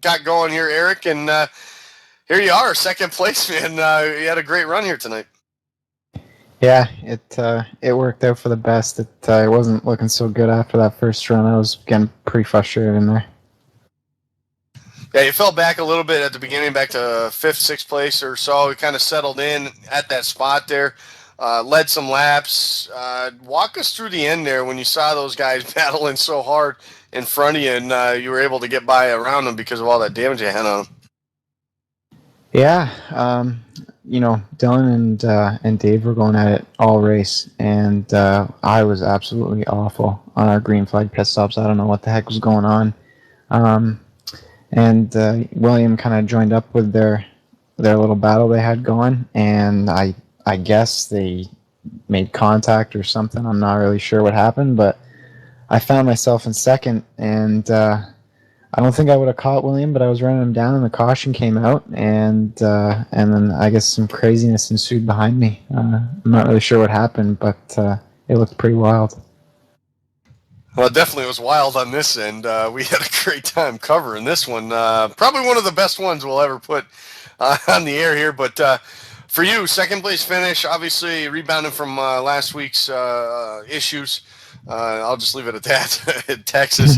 got going here, Eric. And here you are, second place, man. You had a great run here tonight. Yeah, it worked out for the best. It wasn't looking so good after that first run. I was getting pretty frustrated in there. Yeah, you fell back a little bit at the beginning, back to 5th, 6th place or so. We kind of settled in at that spot there, led some laps. Walk us through the end there when you saw those guys battling so hard in front of you, and you were able to get by around them because of all that damage you had on them. Yeah, Dylan and Dave were going at it all race, and I was absolutely awful on our green flag pit stops. I don't know what the heck was going on. And William kind of joined up with their little battle they had going, and I guess they made contact or something. I'm not really sure what happened, but I found myself in second, and I don't think I would have caught William, but I was running him down, and the caution came out, and then I guess some craziness ensued behind me. I'm not really sure what happened, but it looked pretty wild. Well, it definitely was wild on this end. We had a great time covering this one. Probably one of the best ones we'll ever put on the air here. But for you, second place finish, obviously rebounding from last week's issues. I'll just leave it at that. Texas.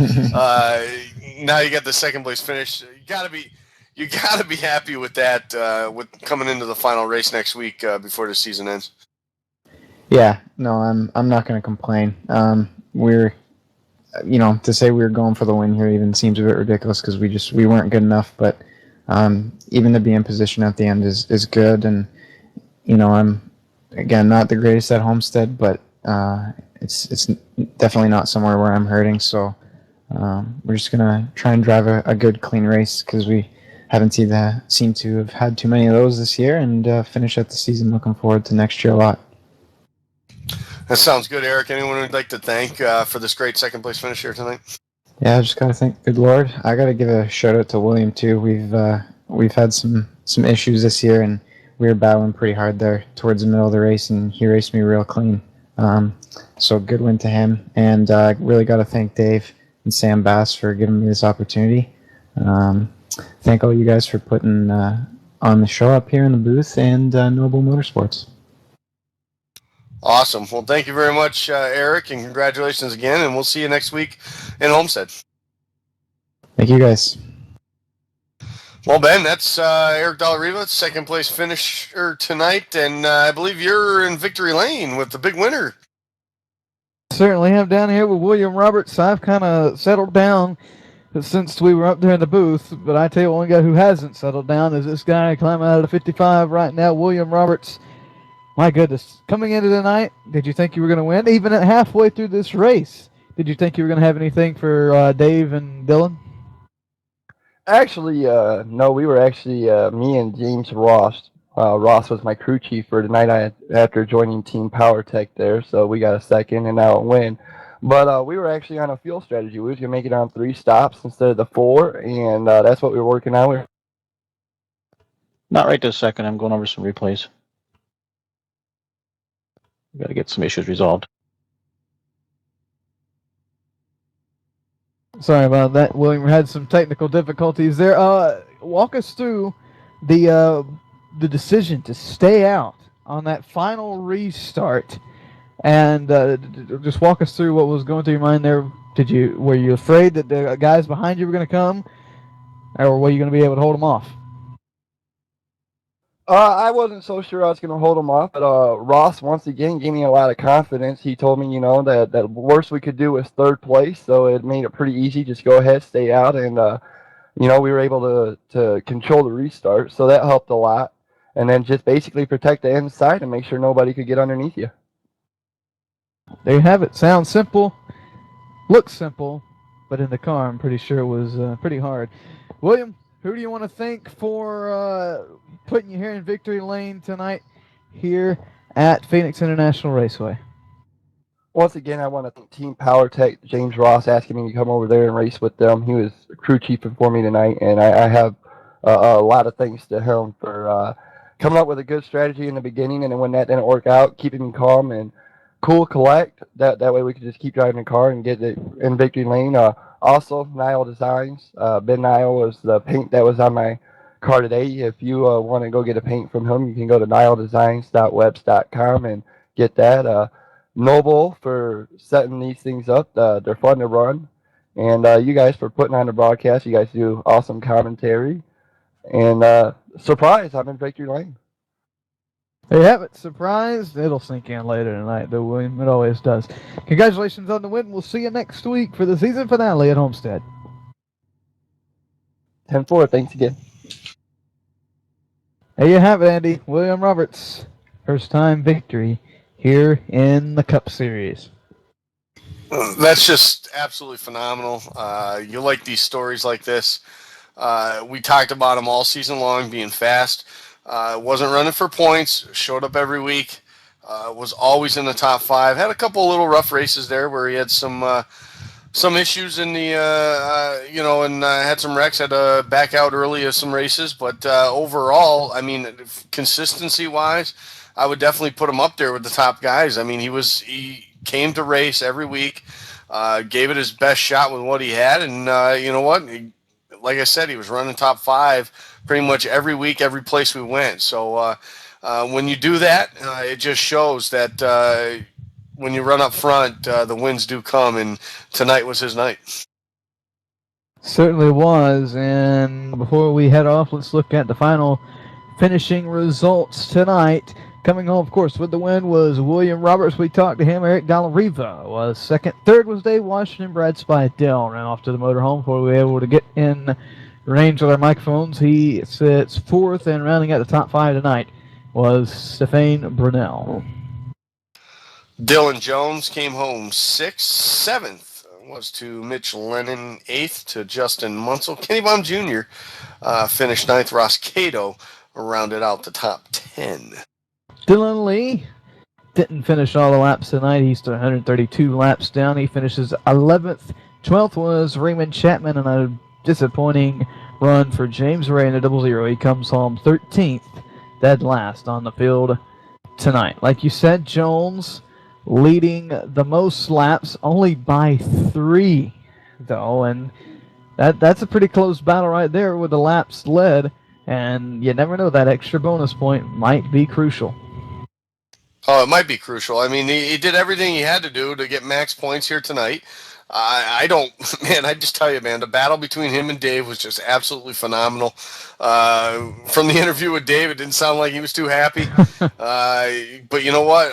Now you got the second place finish. You gotta be happy with that. With coming into the final race next week before the season ends. Yeah, no, I'm not going to complain. We're, to say we were going for the win here even seems a bit ridiculous because we weren't good enough. But even to be in position at the end is good. And I'm again not the greatest at Homestead, but it's definitely not somewhere where I'm hurting. So we're just gonna try and drive a good clean race because we haven't seemed to have had too many of those this year, and finish out the season looking forward to next year a lot. That sounds good, Eric. Anyone would like to thank for this great second place finish here tonight? Yeah, I just gotta thank good Lord. I gotta give a shout out to William too. We've had some issues this year, and we were battling pretty hard there towards the middle of the race, and he raced me real clean. So good win to him, and I really gotta thank Dave and Sam Bass for giving me this opportunity. Thank all you guys for putting on the show up here in the booth, and Noble Motorsports. Awesome. Well, thank you very much, Eric, and congratulations again, and we'll see you next week in Homestead. Thank you, guys. Well, Ben, that's Eric Dallariva, second place finisher tonight, and I believe you're in Victory Lane with the big winner. Certainly am down here with William Roberts. I've kind of settled down since we were up there in the booth, but I tell you, one guy who hasn't settled down is this guy climbing out of the 55 right now, William Roberts. My goodness. Coming into tonight, did you think you were going to win? Even at halfway through this race, did you think you were going to have anything for Dave and Dylan? Actually, no, we were actually, me and James Ross. Ross was my crew chief for tonight after joining Team PowerTech there, so we got a second and now a win. But we were actually on a fuel strategy. We was going to make it on 3 stops instead of the 4, and that's what we were working on. Not right this second. I'm going over some replays. We've got to get some issues resolved. Sorry about that, William. We had some technical difficulties there. Walk us through the decision to stay out on that final restart, and just walk us through what was going through your mind there. Were you afraid that the guys behind you were going to come, or were you going to be able to hold them off? I wasn't so sure I was going to hold him off, but Ross once again gave me a lot of confidence. He told me, that the worst we could do was 3rd place, so it made it pretty easy. Just go ahead, stay out, and we were able to control the restart, so that helped a lot. And then just basically protect the inside and make sure nobody could get underneath you. There you have it. Sounds simple, looks simple, but in the car, I'm pretty sure it was pretty hard. William, who do you want to thank for putting you here in Victory Lane tonight here at Phoenix International Raceway? Once again, I want to thank Team PowerTech, James Ross, asking me to come over there and race with them. He was crew chief for me tonight, and I have a lot of thanks to him for coming up with a good strategy in the beginning, and then when that didn't work out, keeping me calm and cool, collect. That way we could just keep driving the car and get it in Victory Lane. Also, Nile Designs. Ben Nile was the paint that was on my car today. If you want to go get a paint from him, you can go to niledesigns.webs.com and get that. Noble for setting these things up. They're fun to run. And you guys for putting on the broadcast. You guys do awesome commentary. And surprise, I'm in Victory Lane. There you have it. Surprise. It'll sink in later tonight, though, William. It always does. Congratulations on the win. We'll see you next week for the season finale at Homestead. 10-4. Thanks again. There you have it, Andy. William Roberts. First time victory here in the Cup Series. That's just absolutely phenomenal. You like these stories like this. We talked about him all season long, being fast. Wasn't running for points, showed up every week, was always in the top 5. Had a couple little rough races there where he had some issues in the, and had some wrecks, had to back out early of some races. But overall, I mean, consistency-wise, I would definitely put him up there with the top guys. I mean, he came to race every week, gave it his best shot with what he had, and you know what? Like I said, he was running top 5 pretty much every week, every place we went. So when you do that, it just shows that when you run up front, the wins do come, and tonight was his night. Certainly was. And before we head off, let's look at the final finishing results tonight. Coming home, of course, with the win was William Roberts. We talked to him. Eric Dallariva was second. Third was Dave Washington. Brad Spidell ran off to the motorhome before we were able to get in range with our microphones. He sits fourth, and rounding out the top five tonight was Stefan Brunel. Dylan Jones came home sixth. Seventh was to Mitch Lennon. Eighth to Justin Munsell. Kenny Baum Jr. Finished ninth. Ross Cato rounded out the top 10. Dylan Lee didn't finish all the laps tonight. He's 132 laps down. He finishes 11th. 12th was Raymond Chapman, and a disappointing run for James Ray in the 00. He comes home 13th, dead last on the field tonight. Like you said, Jones leading the most laps, only by 3, though, and that's a pretty close battle right there with the laps led, and you never know, that extra bonus point might be crucial. Oh, it might be crucial. I mean, he did everything he had to do to get max points here tonight. I just tell you, man, the battle between him and Dave was just absolutely phenomenal. From the interview with Dave, it didn't sound like he was too happy. But you know what?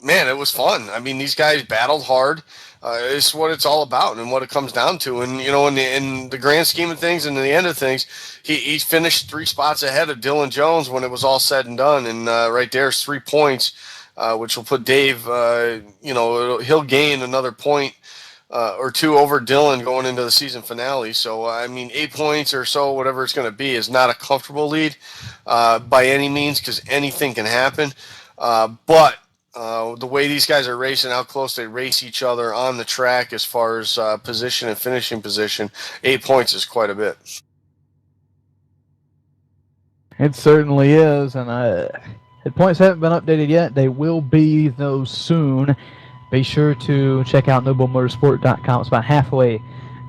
It was fun. I mean, these guys battled hard. It's what it's all about and what it comes down to. And, you know, in the grand scheme of things and in the end of things, he finished 3 spots ahead of Dylan Jones when it was all said and done. And right there's 3 points, which will put Dave, he'll gain another point or 2 over Dylan going into the season finale. So, 8 points or so, whatever it's going to be, is not a comfortable lead by any means, because anything can happen. But the way these guys are racing, how close they race each other on the track as far as position and finishing position, 8 points is quite a bit. It certainly is, and the points haven't been updated yet. They will be, though, soon. Be sure to check out NobleMotorsport.com. It's about halfway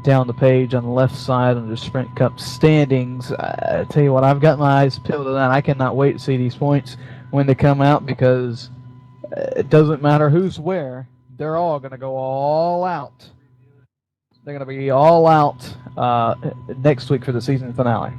down the page on the left side under Sprint Cup standings. I tell you what, I've got my eyes peeled to that. I cannot wait to see these points when they come out, because it doesn't matter who's where. They're all going to go all out. They're going to be all out next week for the season finale.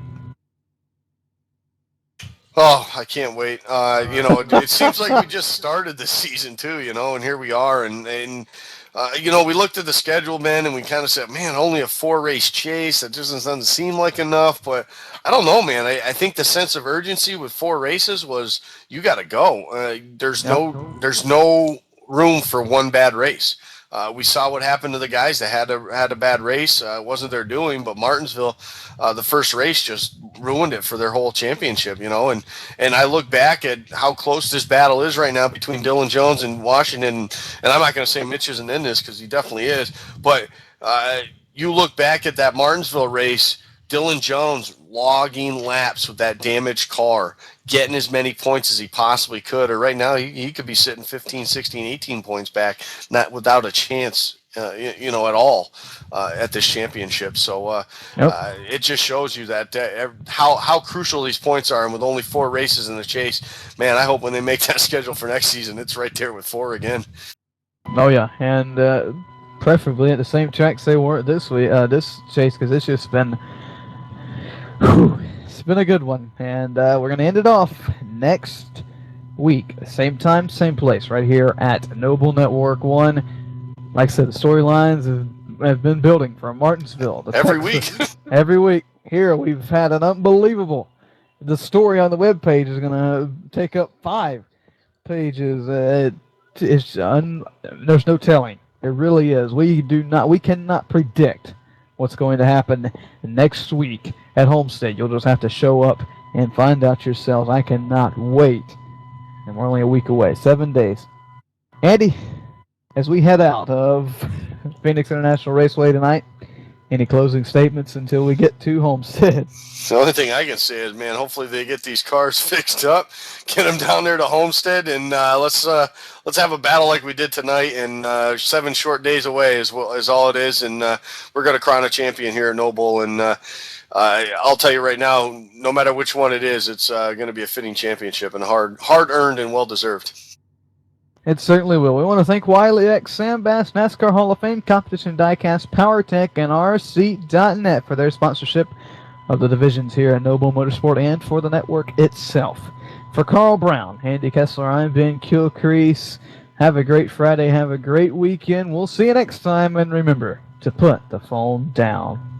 Oh, I can't wait. It seems like we just started the season too, and here we are. And we looked at the schedule, man, and we kind of said, man, only a 4-race chase. That just doesn't seem like enough. But I don't know, man. I think the sense of urgency with 4 races was you got to go. There's no room for one bad race. We saw what happened to the guys that had a bad race. It wasn't their doing, but Martinsville, the first race just ruined it for their whole championship, And I look back at how close this battle is right now between Dylan Jones and Washington. And I'm not going to say Mitch isn't in this, because he definitely is. But you look back at that Martinsville race, Dylan Jones logging laps with that damaged car, getting as many points as he possibly could. Or right now, he could be sitting 15, 16, 18 points back, not without a chance, at all at this championship. So it just shows you that how crucial these points are. And with only 4 races in the chase, man, I hope when they make that schedule for next season, it's right there with 4 again. Oh, yeah. And preferably at the same tracks they were this week, this chase, because it's just been... it's been a good one, and we're going to end it off next week. Same time, same place, right here at Noble Network 1. Like I said, the storylines have been building from Martinsville. Every week. Every week. Here, we've had an unbelievable... The story on the webpage is going to take up 5 pages. There's no telling. It really is. We cannot predict what's going to happen next week at Homestead. You'll just have to show up and find out yourselves. I cannot wait. And we're only a week away, 7 days. Andy, as we head out of Phoenix International Raceway tonight, any closing statements until we get to Homestead? The only thing I can say is, man, hopefully they get these cars fixed up, get them down there to Homestead, and let's have a battle like we did tonight. And 7 short days away is all it is, and we're going to crown a champion here at Noble. And I'll tell you right now, no matter which one it is, it's going to be a fitting championship and hard earned and well deserved. It certainly will. We want to thank Wiley X, Sam Bass, NASCAR Hall of Fame, Competition Diecast, PowerTech, and RC.net for their sponsorship of the divisions here at Noble Motorsport and for the network itself. For Carl Brown, Andy Kessler, I'm Ben Kilcrease. Have a great Friday. Have a great weekend. We'll see you next time. And remember to put the phone down.